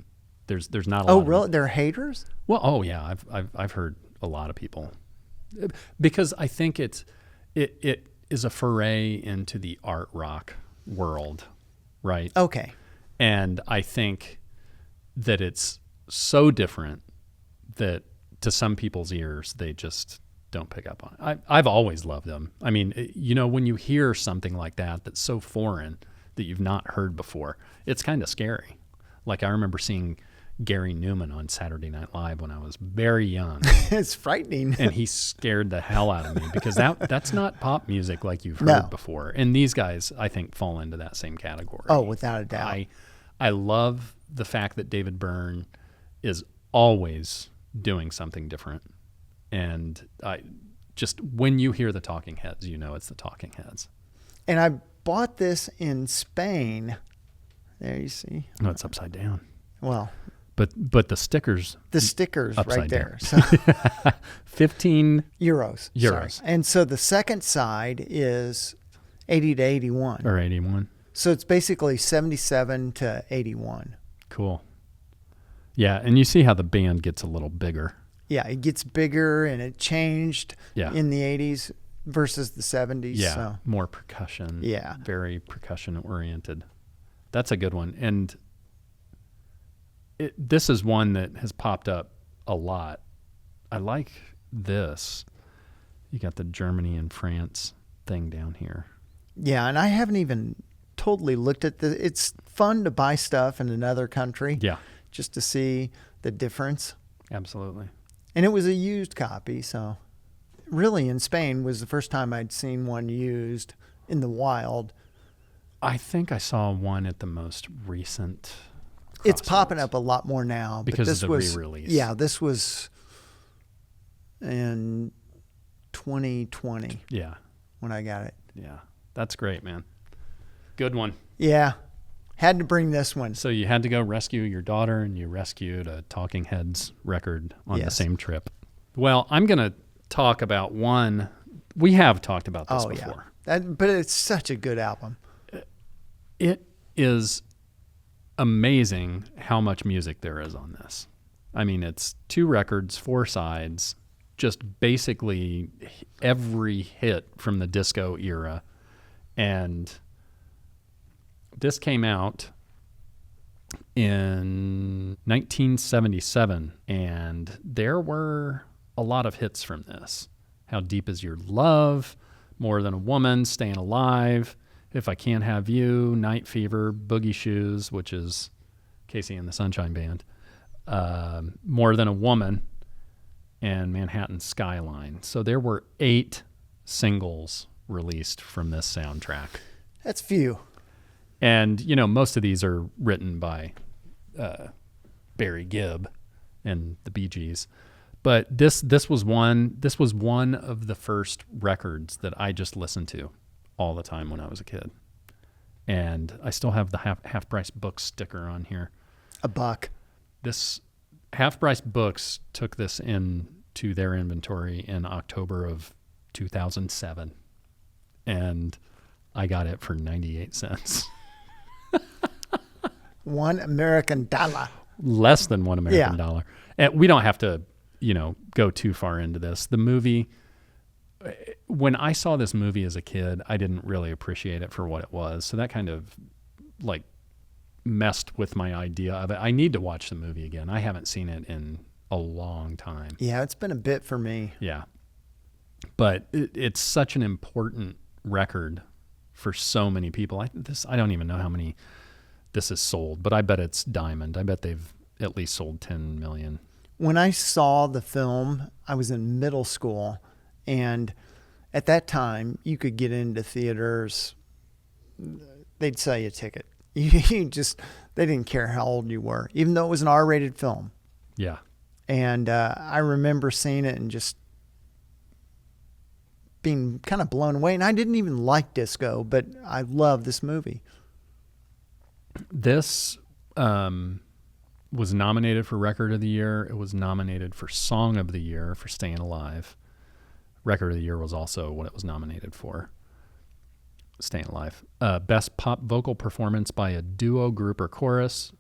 There's not a lot. Oh, really? They're haters? Well, oh yeah, I've heard a lot of people, because I think it is a foray into the art rock world, right? Okay. And I think that it's so different that to some people's ears they just don't pick up on it. I've always loved them. I mean, when you hear something like that that's so foreign that you've not heard before, it's kind of scary. Like I remember seeing Gary Newman on Saturday Night Live when I was very young. It's frightening. And he scared the hell out of me because that's not pop music like you've heard before. And these guys, I think, fall into that same category. Oh, without a doubt. I love the fact that David Byrne is always doing something different. And when you hear the Talking Heads, it's the Talking Heads. And I bought this in Spain. There you see. No, it's upside down. Well, but the stickers. The stickers right there. Down. So 15 euros. Sorry. And so the second side is 80 to 81. Or 81. So it's basically 77 to 81. Cool. Yeah, and you see how the band gets a little bigger. Yeah, it gets bigger, and it changed in the 80s versus the 70s. Yeah, so. More percussion. Yeah. Very percussion-oriented. That's a good one. And this is one that has popped up a lot. I like this. You got the Germany and France thing down here. Yeah, and I haven't even totally looked at this. It's fun to buy stuff in another country. Yeah. Just to see the difference. Absolutely. And it was a used copy, so really in Spain was the first time I'd seen one used in the wild. I think I saw one at the most recent It's popping up a lot more now. Because but this of the was, re-release. Yeah, this was in 2020 when I got it. Yeah, that's great, man. Good one. Yeah, had to bring this one. So you had to go rescue your daughter, and you rescued a Talking Heads record on the same trip. Well, I'm going to talk about one. We have talked about this before. Yeah. But it's such a good album. It is amazing how much music there is on this. I mean, it's 2 records, 4 sides, just basically every hit from the disco era. And this came out in 1977, and there were a lot of hits from this. How Deep Is Your Love, More Than a Woman, Staying Alive, If I Can't Have You, Night Fever, Boogie Shoes, which is Casey and the Sunshine Band, More Than a Woman, and Manhattan Skyline. So there were 8 singles released from this soundtrack. That's few. And, most of these are written by Barry Gibb and the Bee Gees. But this was one of the first records that I just listened to all the time when I was a kid. And I still have the Half Price Books sticker on here. $1. This Half Price Books took this into their inventory in October of 2007. And I got it for 98 cents. $1 American dollar. Less than $1 American dollar. And we don't have to, go too far into this. The movie, when I saw this movie as a kid, I didn't really appreciate it for what it was. So that kind of messed with my idea of it. I need to watch the movie again. I haven't seen it in a long time. Yeah, it's been a bit for me. Yeah. But it's such an important record for so many people. I don't even know how many this is sold, but I bet it's diamond. I bet they've at least sold 10 million. When I saw the film, I was in middle school, and at that time, you could get into theaters. They'd sell you a ticket. They didn't care how old you were, even though it was an R-rated film. Yeah. And I remember seeing it and just being kind of blown away. And I didn't even like disco, but I love this movie. This was nominated for Record of the Year. It was nominated for Song of the Year for Staying Alive. Record of the Year was also what it was nominated for. Staying Alive. Best pop vocal performance by a duo, group, or chorus.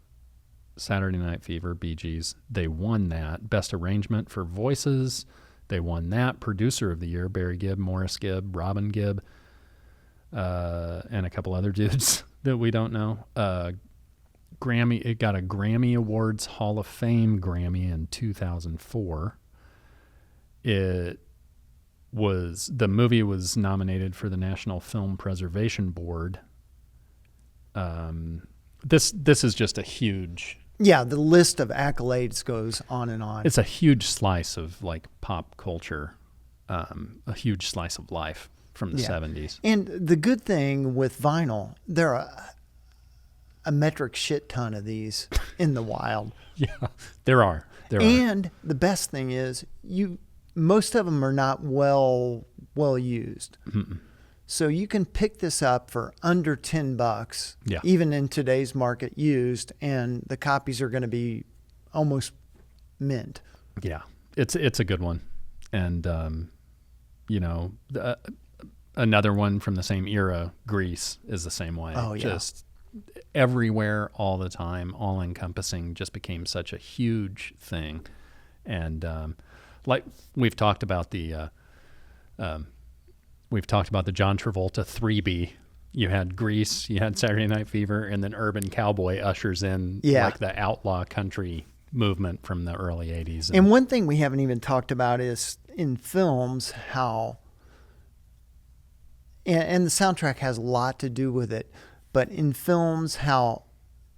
Saturday Night Fever, Bee Gees. They won that. Best arrangement for voices. They won that. Producer of the Year, Barry Gibb, Morris Gibb, Robin Gibb, and a couple other dudes that we don't know. Grammy. It got a Grammy Awards Hall of Fame Grammy in 2004. The movie was nominated for the National Film Preservation Board. This is just a huge. Yeah, the list of accolades goes on and on. It's a huge slice of like pop culture, a huge slice of life from the 70s. And the good thing with vinyl, there are a metric shit ton of these in the wild. Yeah, there are. And the best thing is most of them are not well used. Mm-mm. So you can pick this up for under $10, even in today's market used, and the copies are going to be almost mint. Yeah, it's a good one. And, another one from the same era, Grease, is the same way. Oh, yeah. Just everywhere, all the time, all-encompassing, just became such a huge thing. And like we've talked about the John Travolta 3B. You had Grease, you had Saturday Night Fever, and then Urban Cowboy ushers in like the outlaw country movement from the early 80s. And one thing we haven't even talked about is in films how, and the soundtrack has a lot to do with it, but in films how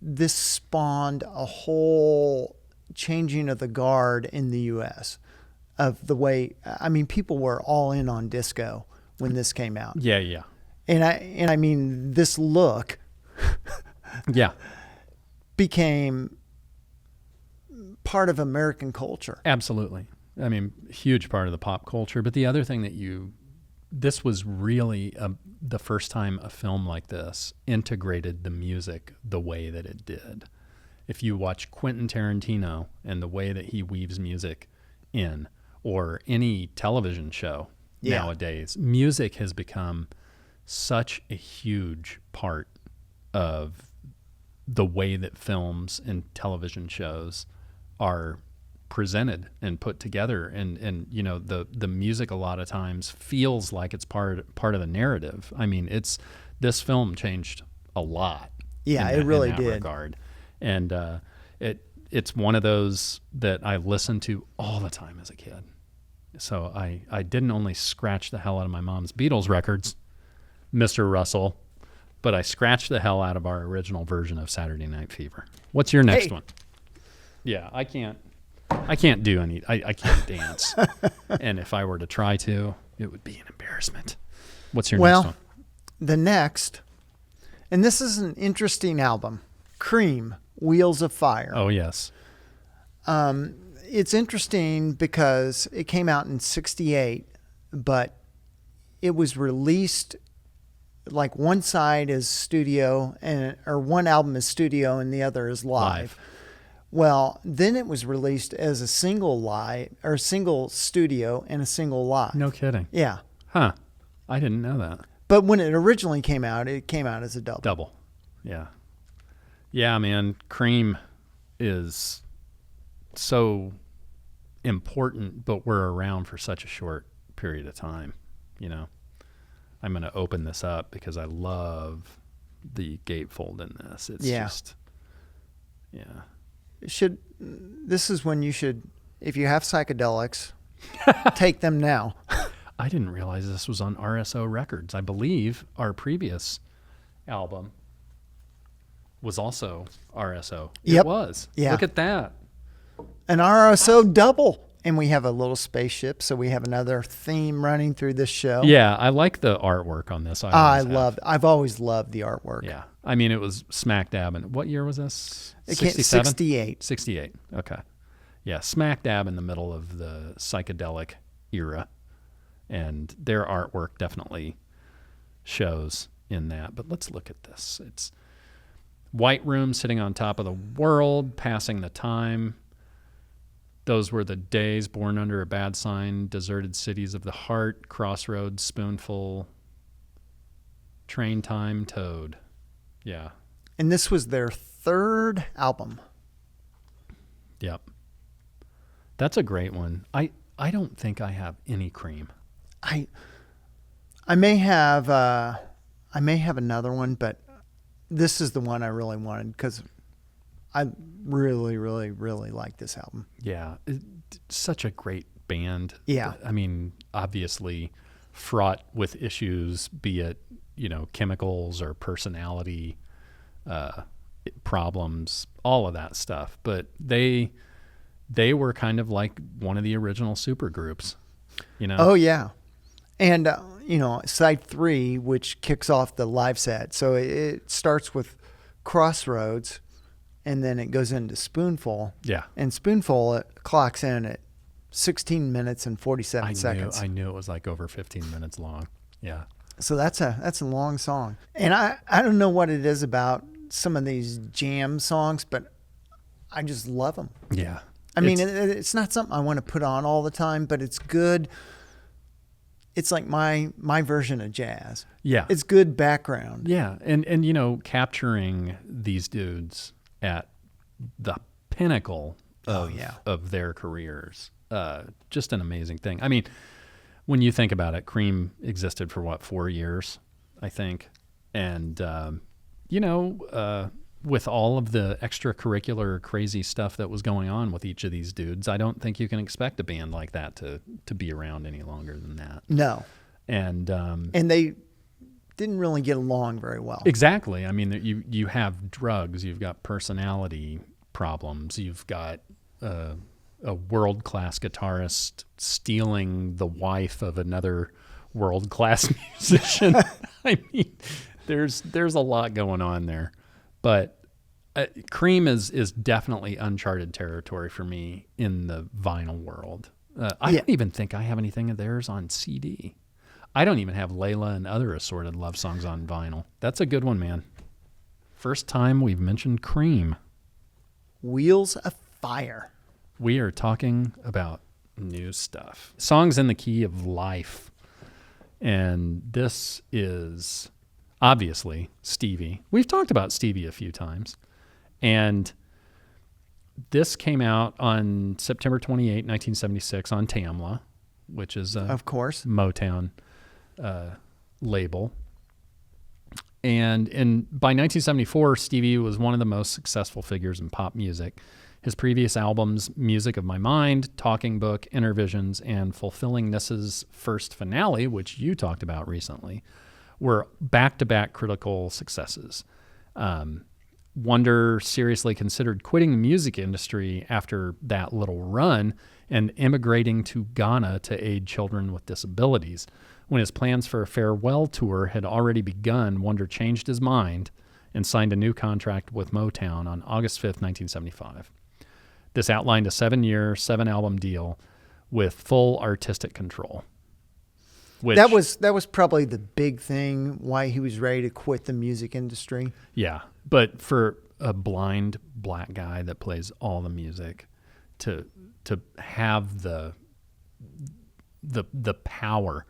this spawned a whole changing of the guard in the U.S. of the way, I mean, people were all in on disco when this came out. Yeah, yeah. And I mean, this look became part of American culture. Absolutely. I mean, huge part of the pop culture. But the other thing this was really the first time a film like this integrated the music the way that it did. If you watch Quentin Tarantino and the way that he weaves music in, or any television show nowadays, music has become such a huge part of the way that films and television shows are presented and put together, and the music a lot of times feels like it's part of the narrative. I mean, this film changed a lot. Yeah, it really in that did. regard. And it's one of those that I listened to all the time as a kid. So I didn't only scratch the hell out of my mom's Beatles records, Mr. Russell, but I scratched the hell out of our original version of Saturday Night Fever. What's your next one? Yeah, I can't do any. I can't dance, and if I were to try to, it would be an embarrassment. What's your next one? The next, and this is an interesting album, Cream, Wheels of Fire. Oh yes. It's interesting because it came out in '68, but it was released like one side is studio or one album is studio and the other is live. Well, then it was released as a single live or single studio and a single live. No kidding. Yeah. Huh. I didn't know that. But when it originally came out, it came out as a double. Double. Yeah. Yeah, man. Cream is so important, but we're around for such a short period of time, I'm going to open this up because I love the gatefold in this. It's just, This is when you should, if you have psychedelics, take them now. I didn't realize this was on RSO Records. I believe our previous album was also RSO. Yep. It was. Yeah. Look at that. An RSO double. And we have a little spaceship, so we have another theme running through this show. Yeah, I like the artwork on this. I've always loved the artwork. Yeah. I mean, it was smack dab. And what year was this? 68. 68. Okay. Yeah, smack dab in the middle of the psychedelic era. And their artwork definitely shows in that. But let's look at this. It's white room sitting on top of the world, passing the time. Those were the days, born under a bad sign, deserted cities of the heart, crossroads, spoonful, train time, toad. Yeah. And this was their third album. Yep. That's a great one. I don't think I have any Cream. I may have another one, but this is the one I really wanted because I really, really, really like this album. Yeah. Such a great band. Yeah. I mean, obviously fraught with issues, be it, chemicals or personality problems, all of that stuff. But they were kind of like one of the original supergroups, Oh, yeah. And, side 3, which kicks off the live set. So it starts with Crossroads, and then it goes into Spoonful. Yeah. And Spoonful clocks in at 16 minutes and 47 seconds. I knew it was like over 15 minutes long. Yeah. So that's a long song. And I don't know what it is about some of these jam songs, but I just love them. Yeah. I mean, it's not something I want to put on all the time, but it's good. It's like my version of jazz. Yeah. It's good background. Yeah. And capturing these dudes at the pinnacle of their careers. Just an amazing thing. I mean, when you think about it, Cream existed for 4 years, I think. And, with all of the extracurricular crazy stuff that was going on with each of these dudes, I don't think you can expect a band like that to be around any longer than that. No. And they didn't really get along very well. Exactly. I mean, you have drugs, you've got personality problems, you've got a world-class guitarist stealing the wife of another world-class musician. I mean, there's a lot going on there. But Cream is definitely uncharted territory for me in the vinyl world. I don't even think I have anything of theirs on CD. I don't even have Layla and other assorted love songs on vinyl. That's a good one, man. First time we've mentioned Cream. Wheels of Fire. We are talking about new stuff. Songs in the key of life. And this is obviously Stevie. We've talked about Stevie a few times. And this came out on September 28, 1976 on Tamla, which is of course Motown label. And by 1974, Stevie was one of the most successful figures in pop music. His previous albums, Music of My Mind, Talking Book, Intervisions, and Fulfilling This' First Finale, which you talked about recently, were back-to-back critical successes. Wonder seriously considered quitting the music industry after that little run and immigrating to Ghana to aid children with disabilities. When his plans for a farewell tour had already begun, Wonder changed his mind and signed a new contract with Motown on August 5th, 1975. This outlined a 7-year, 7-album deal with full artistic control. That was probably the big thing why he was ready to quit the music industry. Yeah, but for a blind black guy that plays all the music, to have the power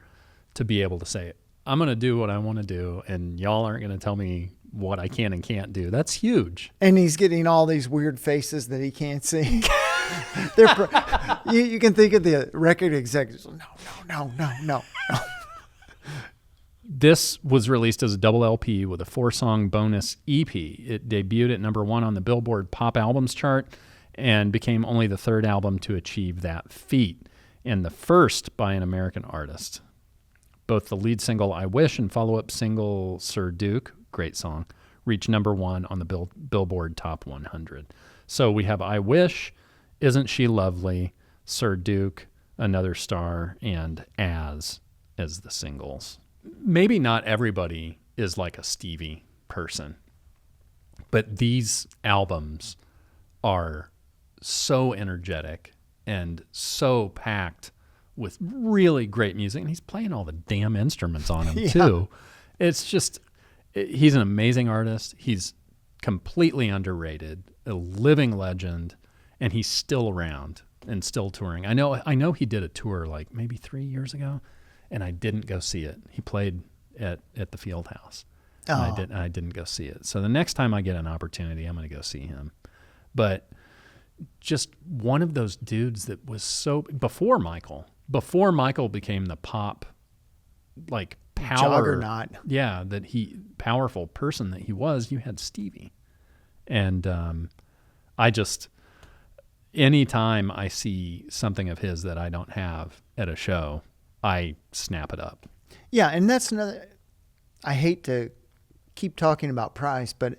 to be able to say, I'm going to do what I want to do, and y'all aren't going to tell me what I can and can't do. That's huge. And he's getting all these weird faces that he can't see. You can think of the record executives. No. This was released as a double LP with a 4-song bonus EP. It debuted at number 1 on the Billboard Pop Albums chart and became only the 3rd album to achieve that feat, and the first by an American artist. Both the lead single I Wish and follow-up single Sir Duke, great song, reached number 1 on the Billboard Top 100. So we have I Wish, Isn't She Lovely, Sir Duke, Another Star, and As the singles. Maybe not everybody is like a Stevie person, but these albums are so energetic and so packed with really great music. And he's playing all the damn instruments on them too. It's just, he's an amazing artist. He's completely underrated, a living legend, and he's still around and still touring. I know he did a tour like maybe 3 years ago, and I didn't go see it. He played at the Field House. And I didn't go see it. So the next time I get an opportunity, I'm going to go see him. But just one of those dudes that was so before Michael became the pop like power juggernaut. Yeah, powerful person that he was. You had Stevie, and I just anytime I see something of his that I don't have at a show, I snap it up. Yeah, and that's another. I hate to keep talking about price, but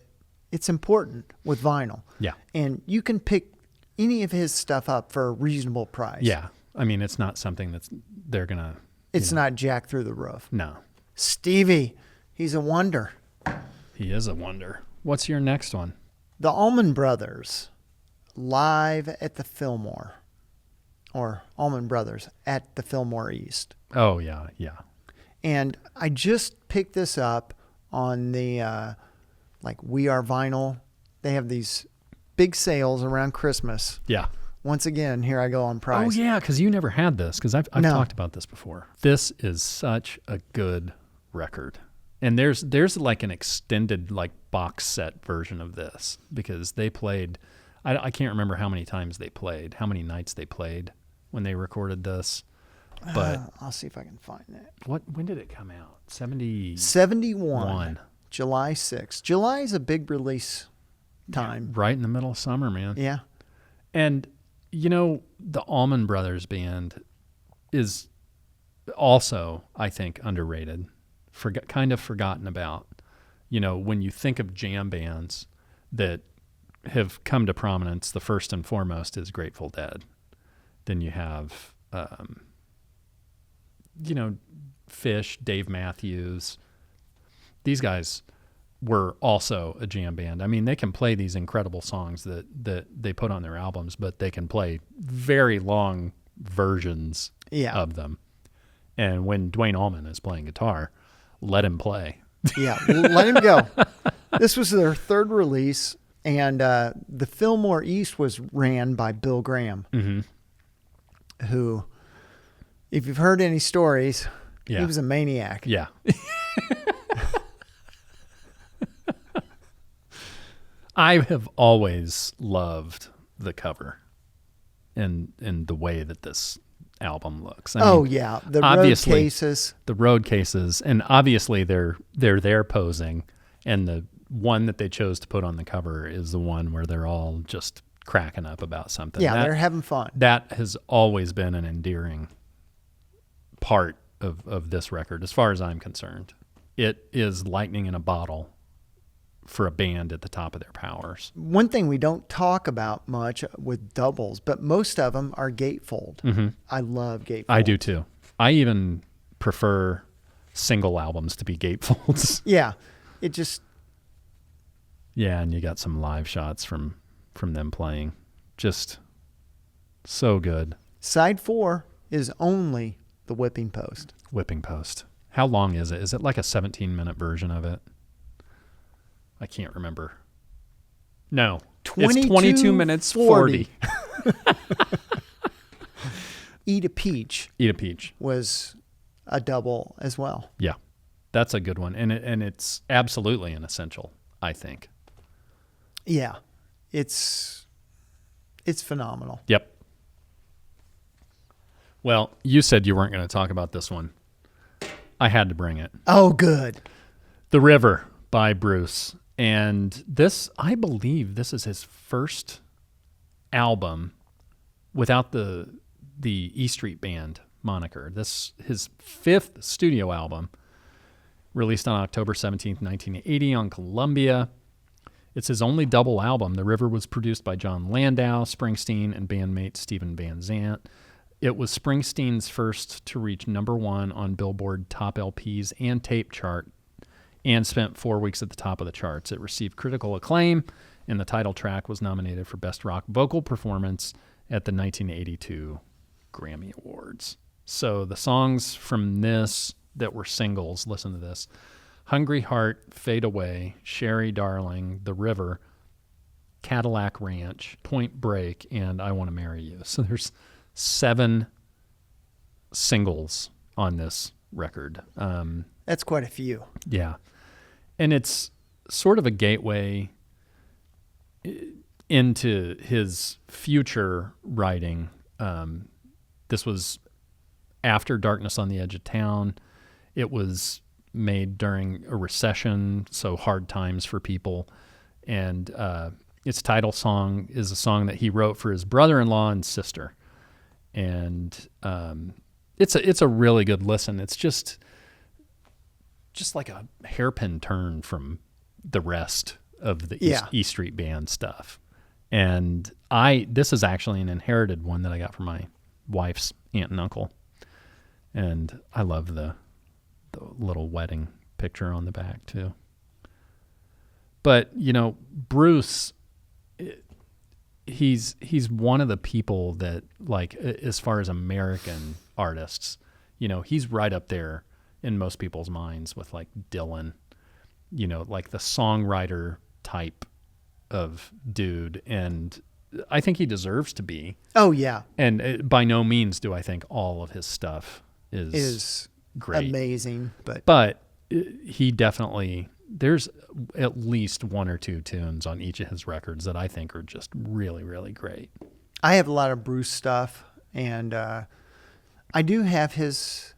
it's important with vinyl. Yeah. And you can pick any of his stuff up for a reasonable price. Yeah. I mean, it's not something they're going to... It's not jack through the roof. No. Stevie, he's a wonder. He is a wonder. What's your next one? The Allman Brothers, live at the Fillmore. Or Allman Brothers at the Fillmore East. Oh, yeah, yeah. And I just picked this up on the, We Are Vinyl. They have these big sales around Christmas. Yeah. Once again, here I go on price. Oh, yeah, because you never had this, because I've No. talked about this before. This is such a good record. And there's like an extended like box set version of this, because they played, I can't remember how many times they played, how many nights they played when they recorded this. But I'll see if I can find it. when did it come out? 71. July 6th. July is a big release time. Right in the middle of summer, man. Yeah. And, the Allman Brothers Band is also, I think, underrated, kind of forgotten about. When you think of jam bands that have come to prominence, the first and foremost is Grateful Dead. Then you have... Fish, Dave Matthews. These guys were also a jam band. I mean, they can play these incredible songs that they put on their albums, but they can play very long versions of them. And when Dwayne Allman is playing guitar, let him play. Yeah, let him go. This was their third release, and the Fillmore East was ran by Bill Graham, who... If you've heard any stories, he was a maniac. Yeah. I have always loved the cover and the way that this album looks. I mean, the road cases. The road cases, and obviously they're there posing, and the one that they chose to put on the cover is the one where they're all just cracking up about something. Yeah, they're having fun. That has always been an endearing part of this record, as far as I'm concerned. It is lightning in a bottle for a band at the top of their powers. One thing we don't talk about much with doubles, but most of them are gatefold. Mm-hmm. I love gatefold. I do too. I even prefer single albums to be gatefolds. Yeah, it just... Yeah, and you got some live shots from them playing. Just so good. Side 4 is only the Whipping Post. Whipping Post. How long is it? Is it like a 17-minute version of it? I can't remember. No. It's 22 minutes 40. Eat a Peach. Eat a Peach was a double as well. Yeah. That's a good one. And it's absolutely an essential, I think. Yeah. It's phenomenal. Yep. Well, you said you weren't going to talk about this one. I had to bring it. Oh, good. The River by Bruce. And this, I believe this is his first album without the E Street Band moniker. This his fifth studio album, released on October 17th, 1980 on Columbia. It's his only double album. The River was produced by John Landau, Springsteen, and bandmate Stephen Van Zandt. It was Springsteen's first to reach #1 on Billboard Top LPs and Tape chart, and spent 4 weeks at the top of the charts. It received critical acclaim, and the title track was nominated for Best Rock Vocal Performance at the 1982 Grammy Awards. So the songs from this that were singles, listen to this: Hungry Heart, Fade Away, Sherry Darling, The River, Cadillac Ranch, Point Break, and I Want to Marry You. So there's 7 singles on this record. That's quite a few. Yeah. And it's sort of a gateway into his future writing. This was after Darkness on the Edge of Town. It was made during a recession, so hard times for people. And its title song is a song that he wrote for his brother-in-law and sister. And it's a really good listen. It's just like a hairpin turn from the rest of the E Street Band stuff. And this is actually an inherited one that I got from my wife's aunt and uncle. And I love the little wedding picture on the back too. But, Bruce, he's one of the people that, like, as far as American artists, he's right up there in most people's minds with, like, Dylan, like the songwriter type of dude. And I think he deserves to be. Oh, yeah. And by no means do I think all of his stuff is great. Amazing. But he definitely, there's at least 1 or 2 tunes on each of his records that I think are just really, really great. I have a lot of Bruce stuff, and I do have his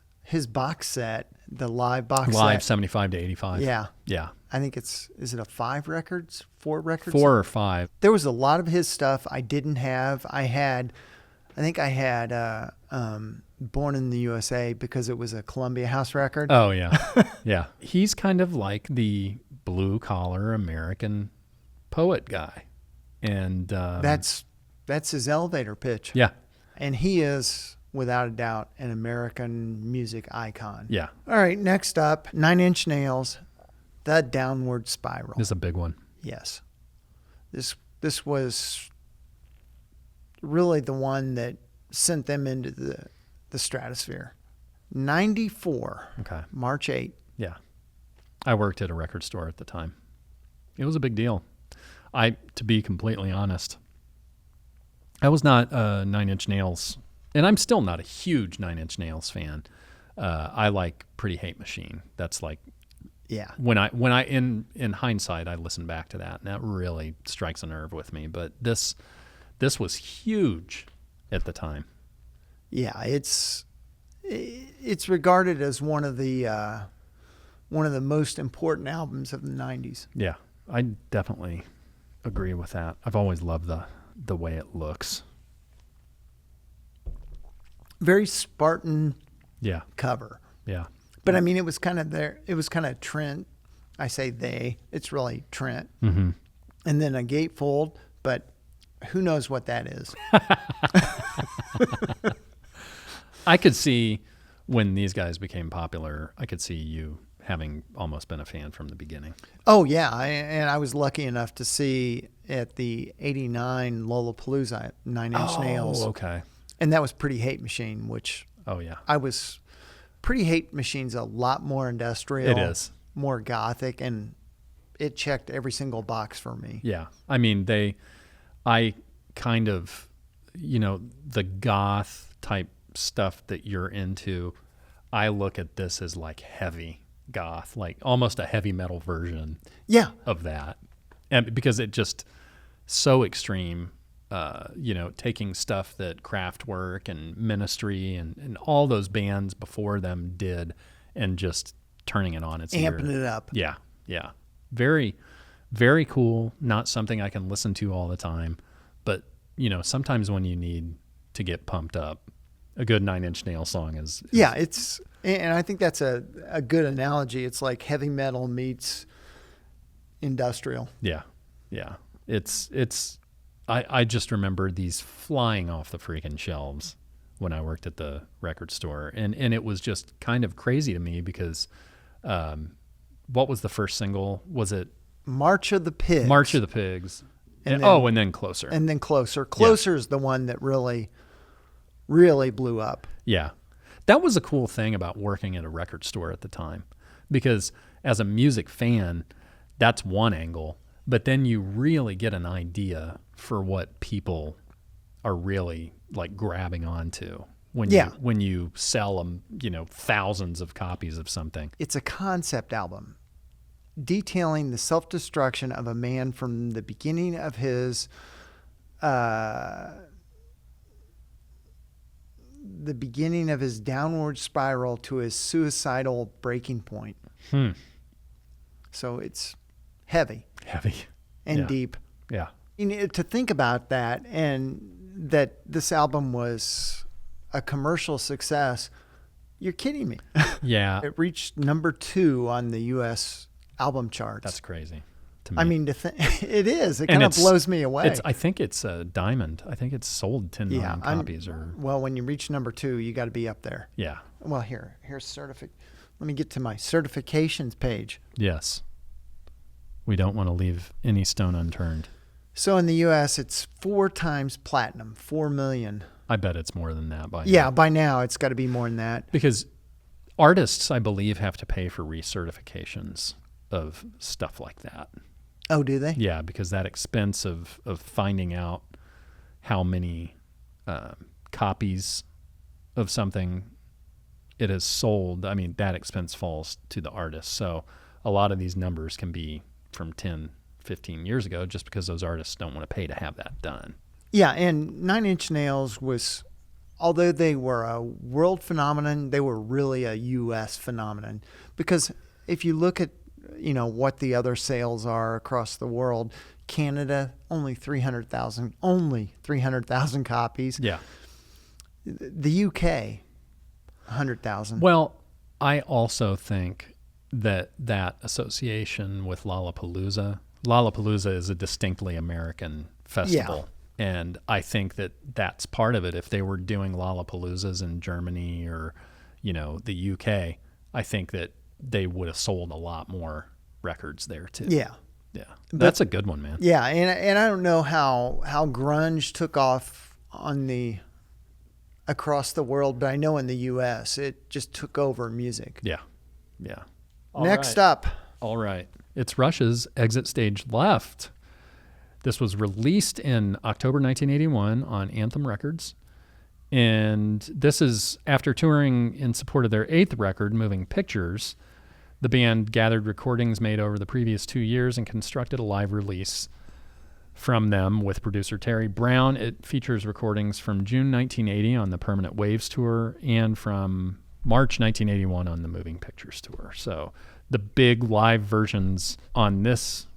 box set, the live box set. Live 75 to 85. Yeah. Yeah. I think is it 5 records? 4 records? 4 or 5. There was a lot of his stuff I didn't have. I think I had Born in the USA because it was a Columbia House record. Oh, yeah. Yeah. He's kind of like the blue-collar American poet guy. And that's his elevator pitch. Yeah. And he is, without a doubt, an American music icon. Yeah. All right, next up, 9 Inch Nails, The Downward Spiral. This is a big one. Yes. This was really the one that sent them into the stratosphere. 94. Okay. March 8. Yeah. I worked at a record store at the time. It was a big deal. To be completely honest, I was not a 9 Inch Nails, and I'm still not a huge 9 Inch Nails fan. I like Pretty Hate Machine. That's like, yeah. When I in hindsight, I listen back to that, and that really strikes a nerve with me. But this was huge at the time. Yeah, it's regarded as one of the most important albums of the 90s. Yeah, I definitely agree with that. I've always loved the way it looks. Very Spartan Yeah. cover. Yeah. But I mean, it was kind of Trent. I say they. It's really Trent. Mm-hmm. And then a gatefold, but who knows what that is? I could see when these guys became popular, I could see you having almost been a fan from the beginning. Oh, yeah. And I was lucky enough to see at the 89 Lollapalooza 9 Inch Nails. Oh, okay. And that was Pretty Hate Machine, which Oh, yeah. Pretty Hate Machine's a lot more industrial. It is. More gothic, and it checked every single box for me. Yeah. I mean, I kind of, the goth type stuff that you're into, I look at this as like heavy goth, like almost a heavy metal version of that. And because it just so extreme, taking stuff that Kraftwerk and Ministry and all those bands before them did and just turning it on its ear. Amping it up. Yeah. Yeah. Very, very cool. Not something I can listen to all the time, but sometimes when you need to get pumped up, a good 9 Inch Nails song is yeah, and I think that's a good analogy. It's like heavy metal meets industrial. Yeah. Yeah. I just remember these flying off the freaking shelves when I worked at the record store. And it was just kind of crazy to me because what was the first single? Was it March of the Pigs. March of the Pigs? And And then Closer. And then Closer. Closer is the one that really, really blew up. Yeah. That was a cool thing about working at a record store at the time, because as a music fan, that's one angle, but then you really get an idea for what people are really like grabbing onto when you sell them, thousands of copies of something. It's a concept album detailing the self-destruction of a man from the beginning of his downward spiral to his suicidal breaking point. So it's heavy and deep. Yeah. To think about that, and that this album was a commercial success, you're kidding me. Yeah. It reached number 2 on the U.S. album charts. That's crazy to me. I mean, it is. It kind of blows me away. I think it's a diamond. I think it's sold 10 million copies. Well, when you reach number 2, you got to be up there. Yeah. Well, here's let me get to my certifications page. Yes. We don't want to leave any stone unturned. So in the U.S., it's 4 times platinum, 4 million. I bet it's more than that by now. Yeah, by now it's got to be more than that. Because artists, I believe, have to pay for recertifications of stuff like that. Oh, do they? Yeah, because that expense of finding out how many copies of something it has sold, I mean, that expense falls to the artist. So a lot of these numbers can be from 10, 15 years ago just because those artists don't want to pay to have that done. Yeah, and Nine Inch Nails was, although they were a world phenomenon, they were really a U.S. phenomenon. Because if you look at, what the other sales are across the world, Canada, only 300,000 copies. Yeah. The UK, 100,000. Well, I also think that association with Lollapalooza is a distinctly American festival. Yeah. And I think that that's part of it. If they were doing Lollapaloozas in Germany or, the UK, I think that they would have sold a lot more records there too. Yeah. Yeah. That's a good one, man. Yeah. And I don't know how grunge took off across the world, but I know in the US it just took over music. Yeah. Yeah. Next up. All right. It's Rush's Exit Stage Left. This was released in October 1981 on Anthem Records. And this is after touring in support of their 8th record, Moving Pictures. The band gathered recordings made over the previous 2 years and constructed a live release from them with producer Terry Brown. It features recordings from June 1980 on the Permanent Waves tour and from March 1981 on the Moving Pictures tour. So the big live versions on this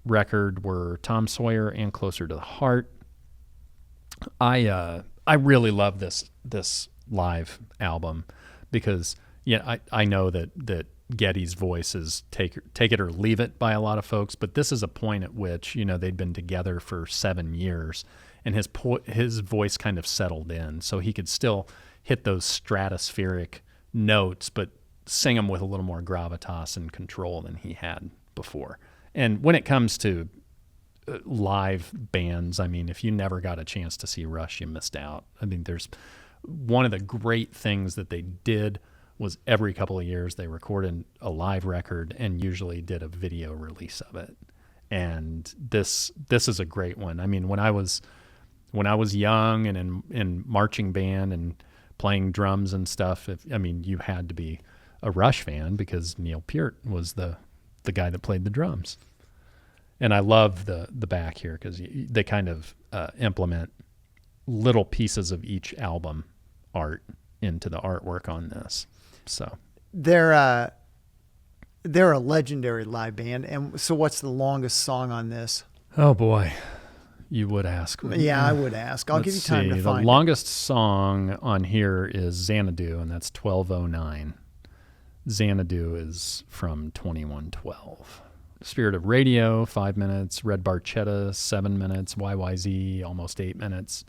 record were Tom Sawyer and Closer to the Heart. I really love this live album because I know that Geddy's voice is take it or leave it by a lot of folks, but this is a point at which they'd been together for 7 years and his voice kind of settled in, so he could still hit those stratospheric notes but sing them with a little more gravitas and control than he had before. And when it comes to live bands, I mean, if you never got a chance to see Rush, you missed out. I mean, there's one of the great things that they did was every couple of years they recorded a live record and usually did a video release of it. And this is a great one. I mean, when I was young and in marching band and playing drums and stuff, you had to be a Rush fan because Neil Peart was the guy that played the drums. And I love the back here because they kind of implement little pieces of each album art into the artwork on this. So they're a legendary live band. And so what's the longest song on this? Oh boy, you would ask. Yeah, I would ask. I'll give you time to find the longest song on here is Xanadu, and that's 12:09. Xanadu is from 2112. Spirit of Radio, 5 minutes. Red Barchetta, 7 minutes. YYZ, almost 8 minutes.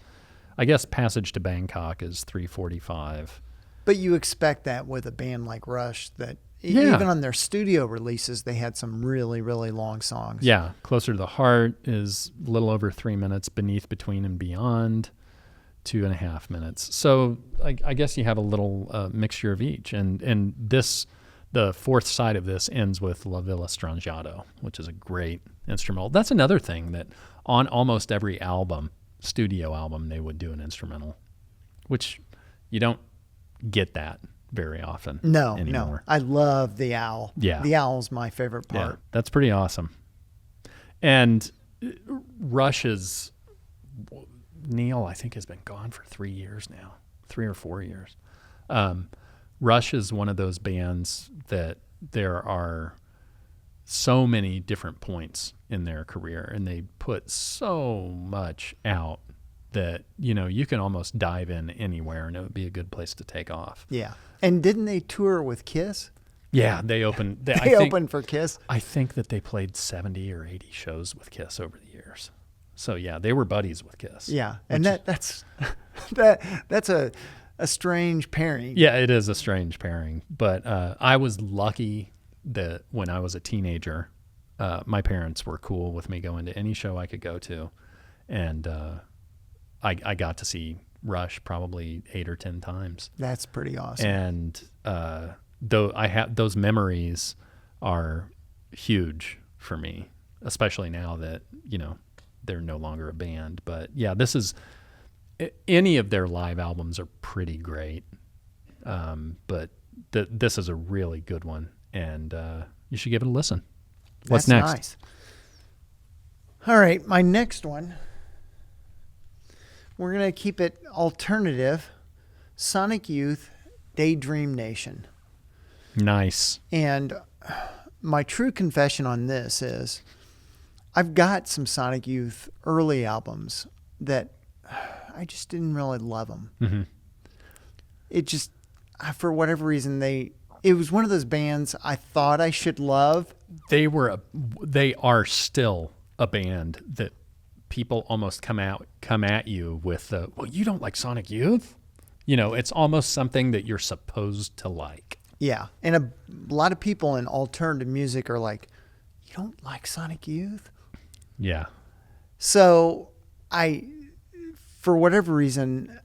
I guess Passage to Bangkok is 3:45. But you expect that with a band like Rush, that Yeah. even on their studio releases, they had some really, really long songs. Yeah, Closer to the Heart is a little over 3 minutes. Beneath, Between, and Beyond, 2.5 minutes. So I guess you have a little mixture of each. And this, the fourth side of this ends with La Villa Strangiato, which is a great instrumental. That's another thing that on almost every album, studio album, they would do an instrumental, which you don't get that very often anymore. No. I love the owl. Yeah. The owl's my favorite part. Yeah, that's pretty awesome. And Rush's Neil, I think, has been gone for 3 years now, 3 or 4 years. Rush is one of those bands that there are so many different points in their career, and they put so much out that, you can almost dive in anywhere and it would be a good place to take off. Yeah. And didn't they tour with Kiss? Yeah, they opened. They opened for Kiss? I think that they played 70 or 80 shows with Kiss over the years. So yeah, they were buddies with Kiss. Yeah. And that's a strange pairing. Yeah, it is a strange pairing. But I was lucky that when I was a teenager, my parents were cool with me going to any show I could go to. And I got to see Rush probably 8 or 10 times. That's pretty awesome. And though I have those memories are huge for me, especially now that, they're no longer a band. But yeah, any of their live albums are pretty great. But this is a really good one, and you should give it a listen. What's That's next? Nice. All right, my next one. We're going to keep it alternative. Sonic Youth, Daydream Nation. Nice. And my true confession on this is I've got some Sonic Youth early albums that I just didn't really love them. Mm-hmm. It just, for whatever reason, it was one of those bands I thought I should love. They are still a band that people almost come at you with, well, you don't like Sonic Youth? It's almost something that you're supposed to like. Yeah. And a lot of people in alternative music are like, you don't like Sonic Youth? Yeah. So for whatever reason,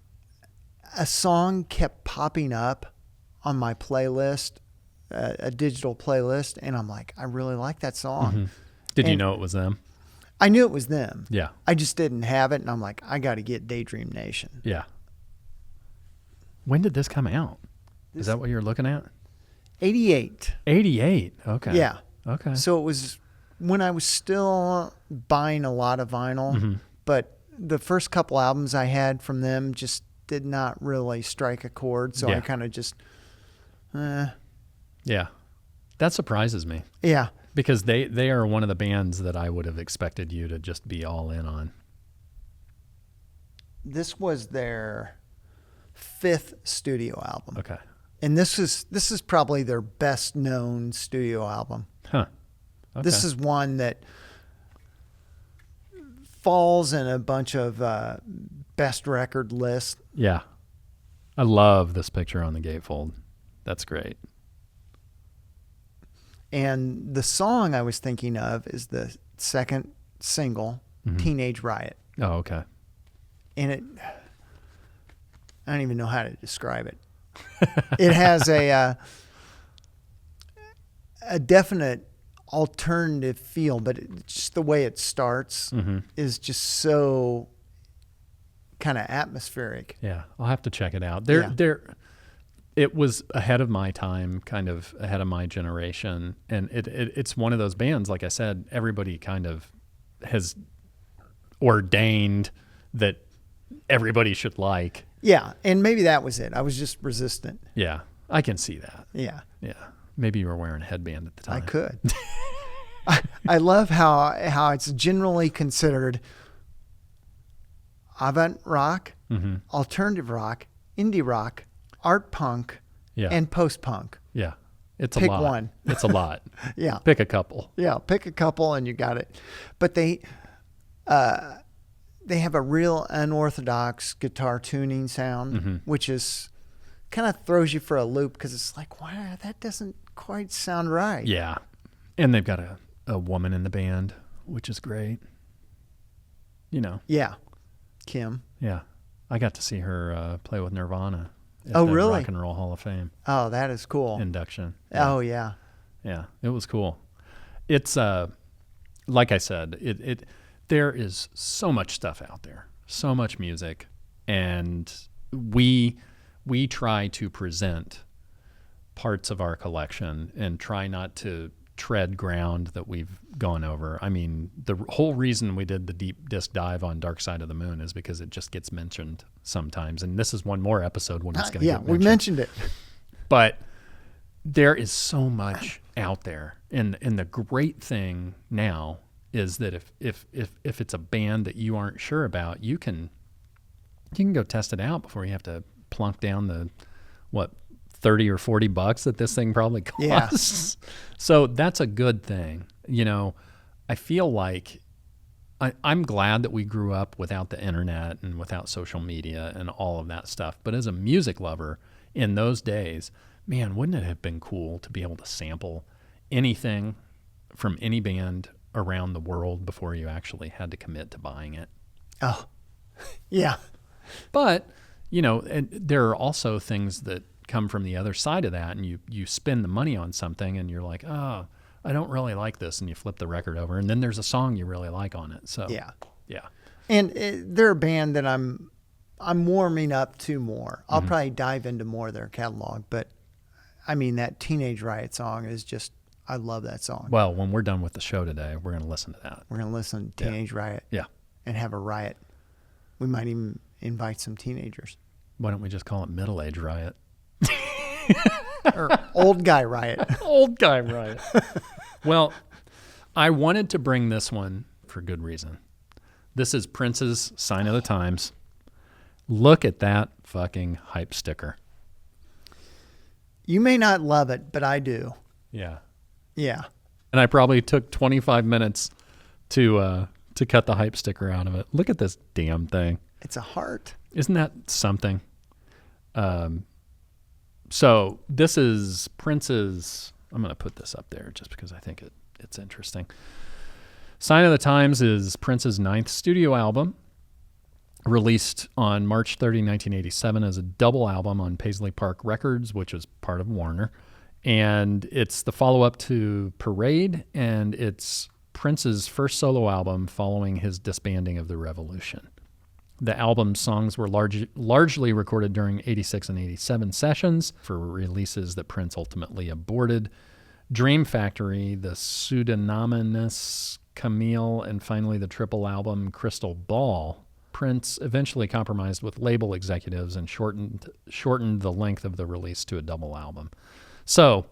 a song kept popping up on my playlist, a digital playlist, and I'm like, I really like that song. Mm-hmm. Did you know it was them? I knew it was them. Yeah. I just didn't have it, and I'm like, I got to get Daydream Nation. Yeah. When did this come out? Is that what you're looking at? 88. 88. Okay. Yeah. Okay. So it was when I was still buying a lot of vinyl, Mm-hmm. but the first couple albums I had from them just did not really strike a chord. So Yeah. I kind of just, Yeah. That surprises me yeah. because they are one of the bands that I would have expected you to just be all in on. This was their 5th studio album. Okay. And this is probably their best known studio album. Huh. Okay. This is one that falls in a bunch of best record lists. Yeah. I love this picture on the gatefold. That's great. And the song I was thinking of is the second single, Mm-hmm. Teenage Riot. Oh, okay. And I don't even know how to describe it. It has a definite alternative feel, but just the way it starts Mm-hmm. is just so kind of atmospheric. Yeah. I'll have to check it out. Yeah. It was ahead of my time, kind of ahead of my generation. And it's one of those bands, like I said, everybody kind of has ordained that everybody should like. Yeah, and maybe that was it. I was just resistant. Yeah, I can see that. Yeah, Yeah. Maybe you were wearing a headband at the time. I could. I love how it's generally considered avant rock, Mm-hmm. alternative rock, indie rock, art punk, Yeah. and post punk. Yeah. It's a Pick lot. one. It's a lot. Yeah. Pick a couple. Yeah, pick a couple and you got it. But they have a real unorthodox guitar tuning sound, which is kind of throws you for a loop because it's like, wow, that doesn't quite sound right. Yeah. And they've got a woman in the band, which is great. You know. Yeah. Kim. Yeah. I got to see her play with Nirvana at Oh, the really? Rock and Roll Hall of Fame Oh, that is cool. induction. Oh, yeah. Yeah, it was cool. It's like I said, it there is so much stuff out there, so much music, and we try to present parts of our collection and try not to tread ground that we've gone over. I mean, the whole reason we did the deep disc dive on Dark Side of the Moon is because it just gets mentioned sometimes, and this is one more episode when it's going to get mentioned. We mentioned it. But there is so much out there, and the great thing now is that if it's a band that you aren't sure about, you can go test it out before you have to plunk down the $30 or $40 that this thing probably costs. Yeah. So that's a good thing. You know, I feel like I'm glad that we grew up without the internet and without social media and all of that stuff. But as a music lover in those days, man, wouldn't it have been cool to be able to sample anything from any band around the world before you actually had to commit to buying it? Oh, yeah. But, you know, and there are also things that come from the other side of that, and you spend the money on something and you're like, oh, I don't really like this, and you flip the record over, and then there's a song you really like on it. So yeah. And they're a band that I'm warming up to more. I'll probably dive into more of their catalog, but I mean, that Teenage Riot song is just, I love that song. Well, when we're done with the show today, we're going to listen to that. We're going to listen to Teenage Riot. Yeah. And have a riot. We might even invite some teenagers. Why don't we just call it Middle Age Riot? Or Old Guy Riot. Old Guy Riot. Well, I wanted to bring this one for good reason. This is Prince's Sign of the Times. Look at that fucking hype sticker. You may not love it, but I do. Yeah. Yeah. And I probably took 25 minutes to cut the hype sticker out of it. Look at this damn thing. It's a heart. Isn't that something? So this is Prince's, I'm going to put this up there just because I think it's interesting. Sign of the Times is Prince's 9th studio album, released on March 30, 1987 as a double album on Paisley Park Records, which was part of Warner. And it's the follow-up to Parade, and it's Prince's first solo album following his disbanding of the Revolution. The album's songs were largely recorded during 86 and 87 sessions for releases that Prince ultimately aborted. Dream Factory, the pseudonymous Camille, and finally the triple album Crystal Ball. Prince eventually compromised with label executives and shortened the length of the release to a double album. So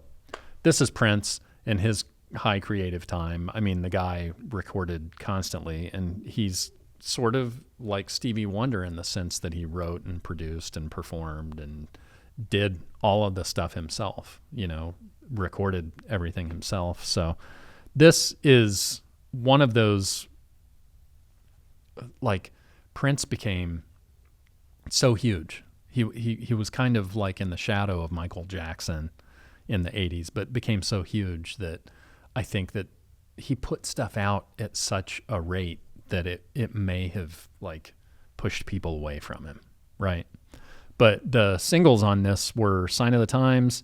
this is Prince in his high creative time. I mean, the guy recorded constantly, and he's sort of like Stevie Wonder in the sense that he wrote and produced and performed and did all of the stuff himself, you know, recorded everything himself. So this is one of those, like, Prince became so huge. He was kind of like in the shadow of Michael Jackson in the 80s, but became so huge that I think that he put stuff out at such a rate that it may have like pushed people away from him, right? But the singles on this were Sign of the Times,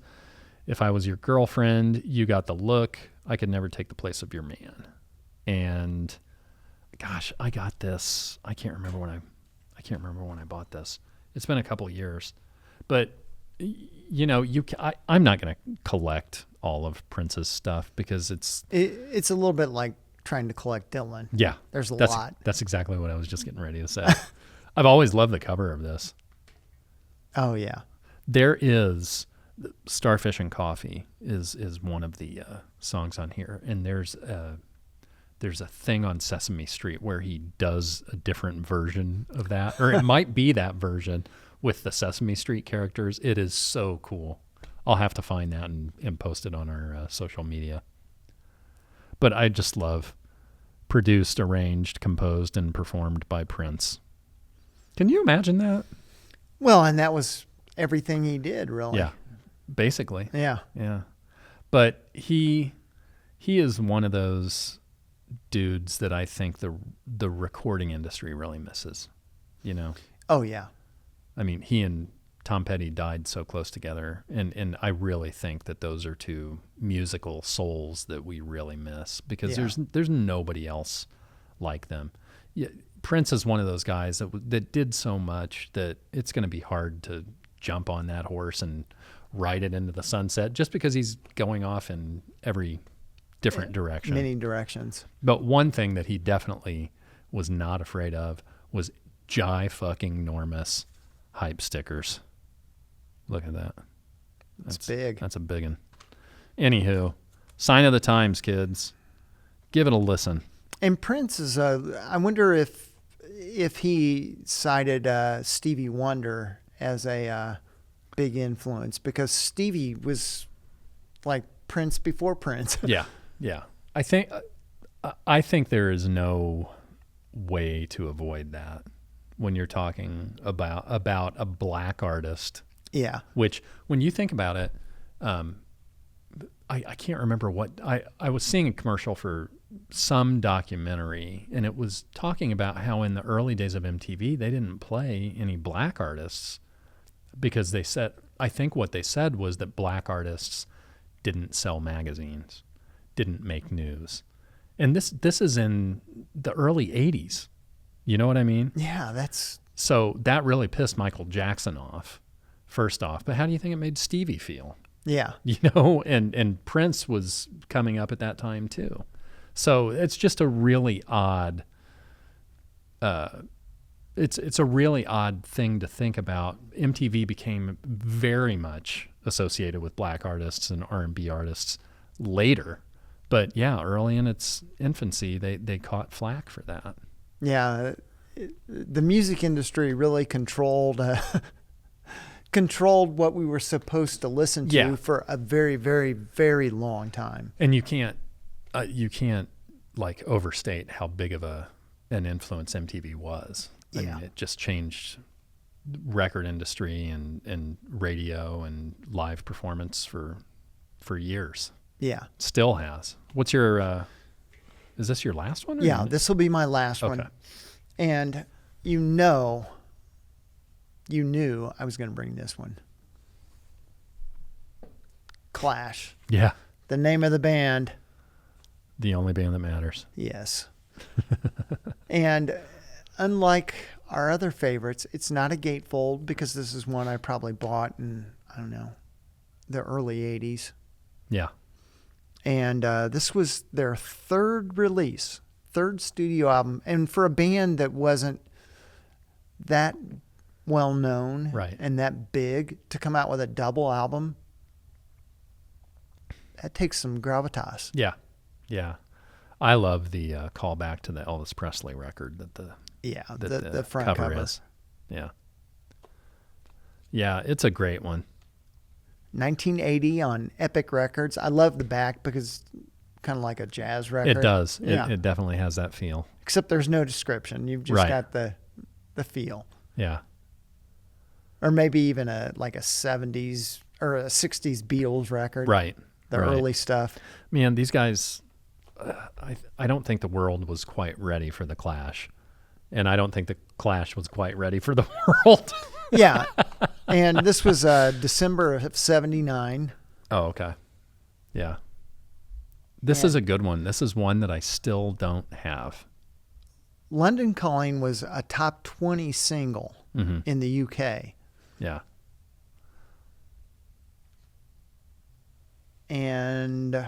If I Was Your Girlfriend, You Got the Look, I Could Never Take the Place of Your Man. And gosh, I got this. I can't remember when I bought this. It's been a couple of years, but you know, I'm not going to collect all of Prince's stuff because it's a little bit like trying to collect Dylan. Yeah. There's a lot. That's exactly what I was just getting ready to say. I've always loved the cover of this. Oh yeah. There is Starfish and Coffee is one of the songs on here, and there's a thing on Sesame Street where he does a different version of that, or it might be that version with the Sesame Street characters. It is so cool. I'll have to find that and post it on our social media. But I just love produced, arranged, composed, and performed by Prince. Can you imagine that? Well, and that was everything he did, really. Yeah, basically. Yeah. Yeah. But he is one of those dudes that I think the recording industry really misses, you know? Oh, yeah. I mean, he and Tom Petty died so close together, and I really think that those are two musical souls that we really miss, because there's nobody else like them. Yeah, Prince is one of those guys that did so much that it's going to be hard to jump on that horse and ride it into the sunset just because he's going off in every different direction. Many directions. But one thing that he definitely was not afraid of was fucking-normous hype stickers. Look at that. That's big. That's a big one. Anywho, sign of the times, kids. Give it a listen. And Prince is I wonder if he cited Stevie Wonder as a big influence, because Stevie was like Prince before Prince. Yeah. I think there is no way to avoid that when you're talking about a black artist. Yeah. Which, when you think about it, I can't remember what I was seeing a commercial for some documentary, and it was talking about how in the early days of MTV they didn't play any black artists because I think what they said was that black artists didn't sell magazines, didn't make news. And this is in the early 80s. You know what I mean? Yeah, so that really pissed Michael Jackson off, first off. But how do you think it made Stevie feel? Yeah. You know, and Prince was coming up at that time too. So it's just a really odd it's a really odd thing to think about. MTV became very much associated with black artists and R&B artists later. But yeah, early in its infancy, they caught flack for that. Yeah, the music industry really controlled what we were supposed to listen to for a very, very, very long time. And you can't like overstate how big of an influence MTV was. I mean, it just changed record industry and radio and live performance for years. Yeah, still has. What's your? Is this your last one? Yeah, this will be my last one. And you knew I was going to bring this one. Clash. Yeah. The name of the band. The only band that matters. Yes. And unlike our other favorites, it's not a gatefold, because this is one I probably bought in, I don't know, the early 80s. Yeah. And this was their third studio album. And for a band that wasn't that well known and that big, to come out with a double album, that takes some gravitas. Yeah. Yeah. I love the callback to the Elvis Presley record that the front cover is. Yeah. Yeah, it's a great one. 1980 on Epic Records. I love the back because kind of like a jazz record. It does. Yeah. It definitely has that feel. Except there's no description. You've just got the feel. Yeah. Or maybe even a 70s or a 60s Beatles record. Right. The early stuff. Man, these guys, I don't think the world was quite ready for the Clash. And I don't think the Clash was quite ready for the world. Yeah. And this was December of 79. Oh, okay. Yeah. This is a good one. This is one that I still don't have. London Calling was a top 20 single in the UK. Yeah. And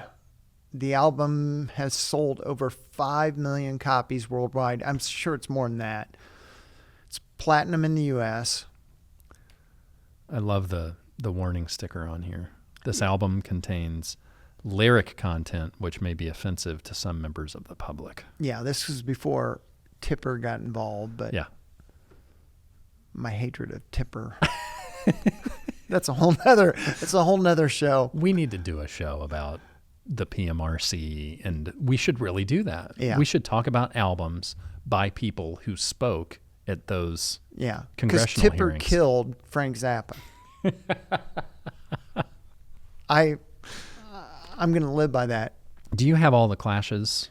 the album has sold over 5 million copies worldwide. I'm sure it's more than that. It's platinum in the US. I love the warning sticker on here. This album contains lyric content which may be offensive to some members of the public. Yeah, this was before Tipper got involved, but yeah, my hatred of Tipper. That's a whole nother show. We need to do a show about the PMRC, and we should really do that. Yeah. We should talk about albums by people who spoke at those Yeah. Because congressional Tipper hearings. killed Frank Zappa. I'm going to live by that. Do you have all the Clash's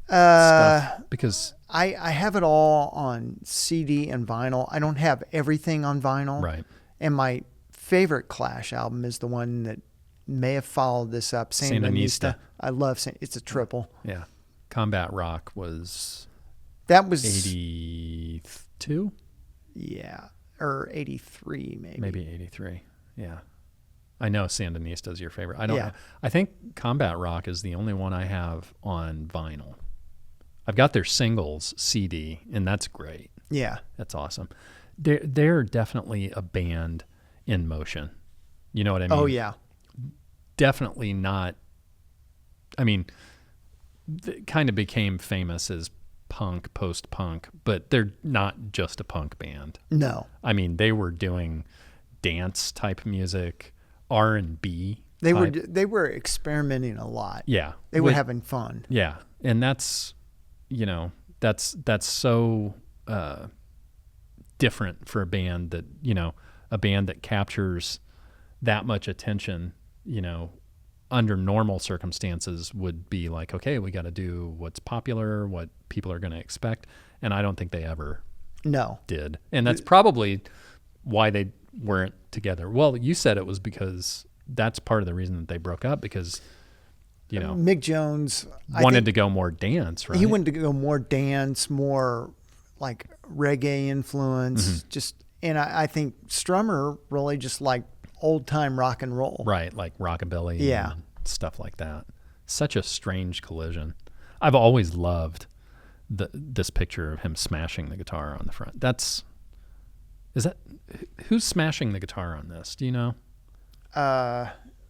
stuff? Because I have it all on CD and vinyl. I don't have everything on vinyl. right, And my favorite Clash album is the one that may have followed this up, Sandinista. I love it's a triple. yeah, Combat Rock was That was 82, yeah, or 83 maybe. maybe 83. Yeah, I know Sandinista is your favorite. I don't. Yeah. I think Combat Rock is the only one I have on vinyl. I've got their singles CD, and that's great. Yeah. That's awesome. They're definitely a band in motion. You know what I mean? Oh yeah. Definitely not. I mean, kind of became famous as punk, post-punk, but they're not just a punk band. No. I mean, they were doing dance type music, R&B. They type. were experimenting a lot. Yeah. They were having fun. Yeah, and that's that's so different for a band that captures that much attention. Under normal circumstances would be like, okay, we got to do what's popular, what people are going to expect, and I don't think they ever No. did, and that's probably why they weren't together. Well, you said it was because that's part of the reason that they broke up, because Mick Jones wanted to go more dance, right? He wanted to go more dance, more like reggae influence, and I think Strummer really just like old time rock and roll. Right, like rockabilly Yeah. and stuff like that. Such a strange collision. I've always loved this picture of him smashing the guitar on the front. Who's smashing the guitar on this? Do you know?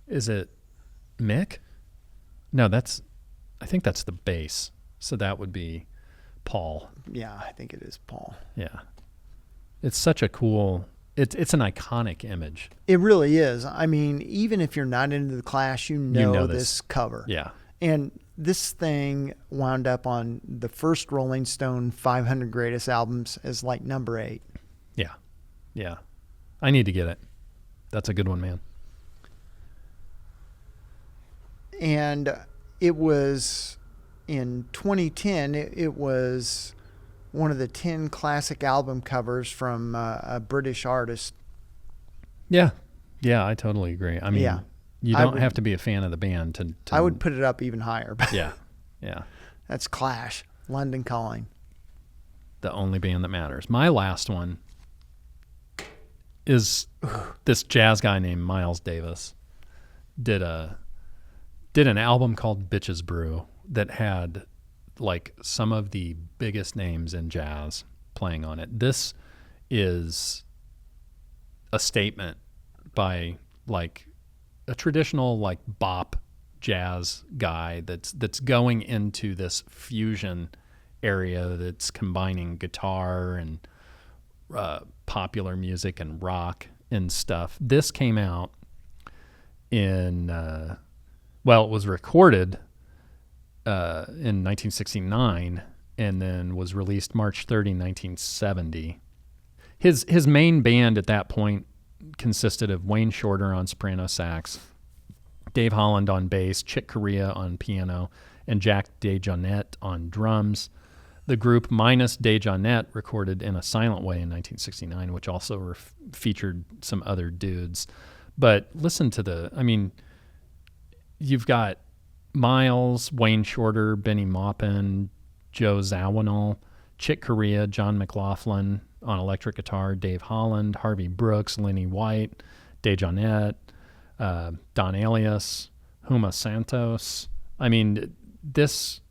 Is it Mick? No, I think that's the bass. So that would be Paul. Yeah, I think it is Paul. Yeah. It's such a cool, it's an iconic image. It really is. I mean, even if you're not into the Clash, you know this cover. Yeah. And this thing wound up on the first Rolling Stone 500 Greatest Albums as like number 8. Yeah. Yeah. I need to get it. That's a good one, man. And it was in 2010, it was one of the 10 classic album covers from a British artist. Yeah. Yeah, I totally agree. I mean, Yeah. you don't have to be a fan of the band to I would put it up even higher. Yeah. Yeah. That's Clash, London Calling. The only band that matters. My last one is this jazz guy named Miles Davis did an album called Bitches Brew that had like some of the biggest names in jazz playing on it. This is a statement by like a traditional like bop jazz guy that's going into this fusion area that's combining guitar and popular music and rock and stuff. This came out in it was recorded in 1969 and then was released March 30, 1970. His main band at that point consisted of Wayne Shorter on soprano sax, Dave Holland on bass, Chick Corea on piano, and Jack DeJohnette on drums. The group minus DeJohnette recorded In a Silent Way in 1969, which also featured some other dudes. But listen to you've got Miles, Wayne Shorter, Benny Maupin, Joe Zawinul, Chick Corea, John McLaughlin on electric guitar, Dave Holland, Harvey Brooks, Lenny White, DeJohnette, Don Alias, Huma Santos. I mean, these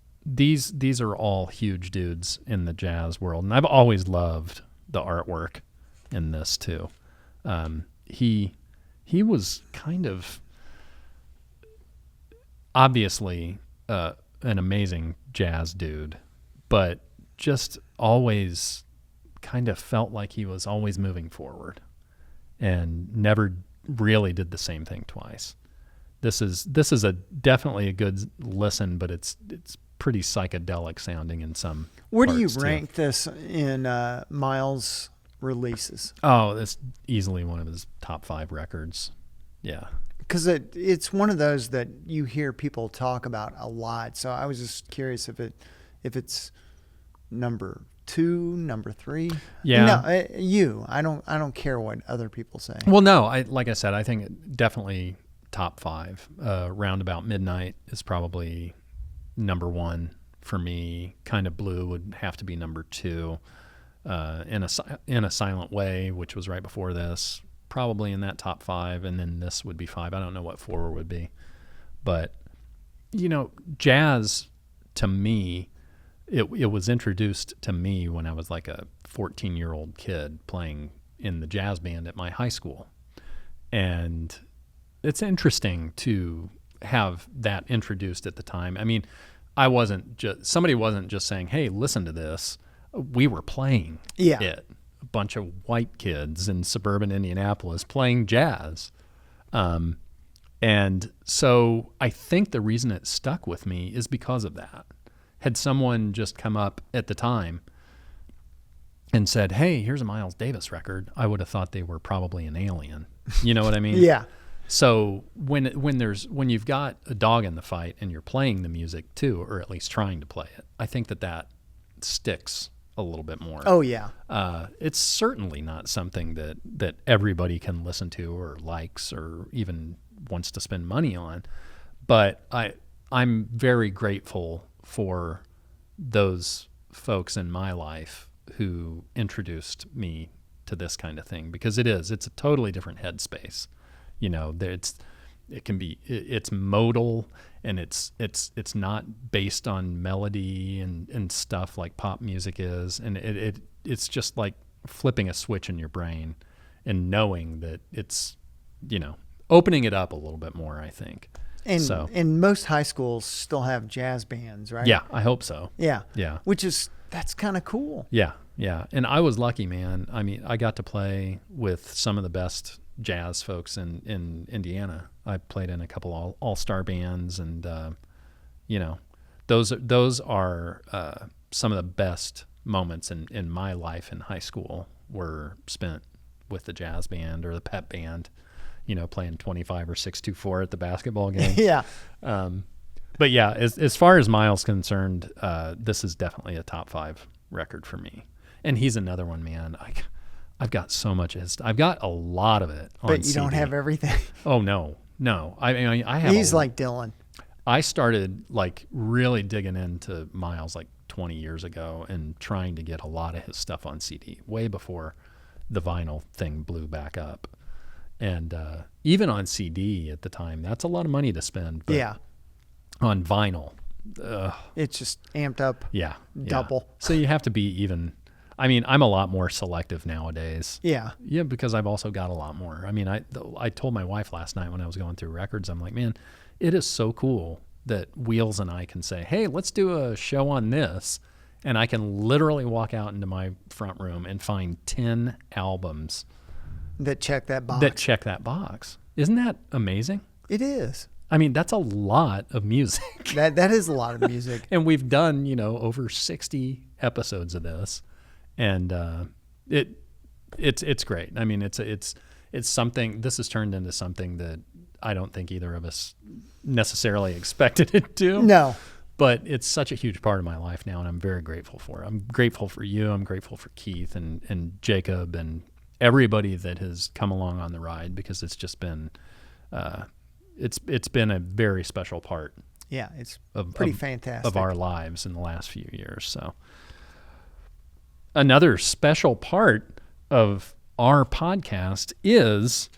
are all huge dudes in the jazz world, and I've always loved the artwork in this too. He was kind of obviously an amazing jazz dude, but just always kind of felt like he was always moving forward. and never really did the same thing twice. This is definitely a good listen, but it's pretty psychedelic sounding in some Where do you parts, too. rank this in Miles' releases? Oh, that's easily one of his top 5 records. Yeah. Because it's one of those that you hear people talk about a lot. So I was just curious if it's number 2, number 3. Yeah. No, I don't care what other people say. Well, no, like I said, I think it definitely top 5. Roundabout Midnight is probably number 1 for me. Kind of Blue would have to be number 2. In a Silent Way, which was right before this, probably in that top 5, and then this would be 5. I don't know what 4 would be, but jazz to me, it was introduced to me when I was like a 14-year-old kid playing in the jazz band at my high school, and it's interesting to have that introduced at the time. I mean, somebody wasn't just saying, "Hey, listen to this." We were playing it. A bunch of white kids in suburban Indianapolis playing jazz. And so I think the reason it stuck with me is because of that. Had someone just come up at the time and said, "Hey, here's a Miles Davis record," I would have thought they were probably an alien. You know what I mean? Yeah. So when you've got a dog in the fight and you're playing the music too, or at least trying to play it, I think that sticks a little bit more. Oh yeah. It's certainly not something that everybody can listen to or likes or even wants to spend money on, but I'm very grateful for those folks in my life who introduced me to this kind of thing, because it's a totally different headspace. It's modal, and it's not based on melody and stuff like pop music is, and it's just like flipping a switch in your brain and knowing that it's opening it up a little bit more, I think. And most high schools still have jazz bands, right? Yeah, I hope so. Yeah. Yeah. That's kind of cool. Yeah. Yeah. And I was lucky, man. I mean, I got to play with some of the best jazz folks in Indiana. I played in a couple all-star bands, and those are some of the best moments in my life in high school were spent with the jazz band or the pep band, playing 25 or 624 at the basketball game. Yeah. But yeah, as far as Miles concerned, this is definitely a top 5 record for me. And he's another one, man. I've got so much of his. I've got a lot of it on But you CD. don't have everything. Oh no. I mean, I have. He's like Dylan. I started like really digging into Miles like 20 years ago and trying to get a lot of his stuff on CD way before the vinyl thing blew back up. And even on CD at the time, that's a lot of money to spend. But Yeah. on vinyl, It's just amped up. yeah, Double. Yeah. So you have to be even. I mean, I'm a lot more selective nowadays. Yeah. Yeah, because I've also got a lot more. I mean, I told my wife last night when I was going through records, I'm like, man, it is so cool that Wheels and I can say, hey, let's do a show on this. And I can literally walk out into my front room and find 10 albums That check that box. Isn't that amazing? It is. I mean, that's a lot of music. That is a lot of music. And we've done, over 60 episodes of this. And it's great. I mean, it's something. This has turned into something that I don't think either of us necessarily expected it to. No, but it's such a huge part of my life now, and I'm very grateful for it. I'm grateful for you. I'm grateful for Keith and Jacob and everybody that has come along on the ride, because it's just been it's been a very special part. Yeah, it's pretty fantastic of our lives in the last few years. So. Another special part of our podcast is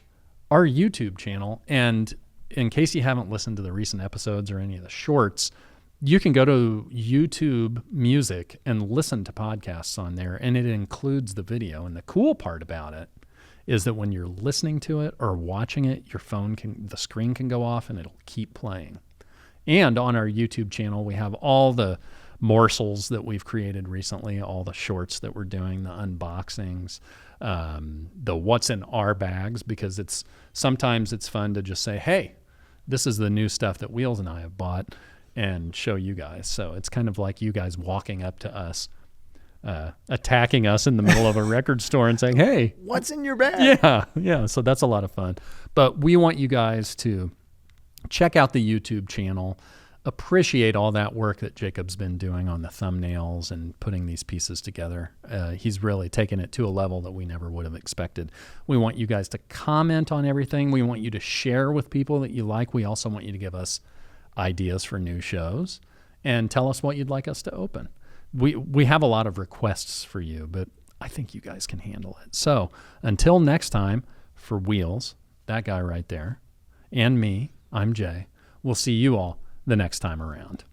our YouTube channel. And in case you haven't listened to the recent episodes or any of the shorts, you can go to YouTube Music and listen to podcasts on there, and it includes the video. And the cool part about it is that when you're listening to it or watching it, the screen can go off and it'll keep playing. And on our YouTube channel, we have all the morsels that we've created recently, all the shorts that we're doing, the unboxings, the what's in our bags, because sometimes it's fun to just say, hey, this is the new stuff that Wheels and I have bought, and show you guys. So it's kind of like you guys walking up to us, attacking us in the middle of a record store and saying, hey, what's in your bag? Yeah. So that's a lot of fun. But we want you guys to check out the YouTube channel, appreciate all that work that Jacob's been doing on the thumbnails and putting these pieces together. He's really taken it to a level that we never would have expected. We want you guys to comment on everything. We want you to share with people that you like. We also want you to give us ideas for new shows and tell us what you'd like us to open. We have a lot of requests for you, but I think you guys can handle it. So until next time, for Wheels, that guy right there, and me, I'm Jay, we'll see you all the next time around.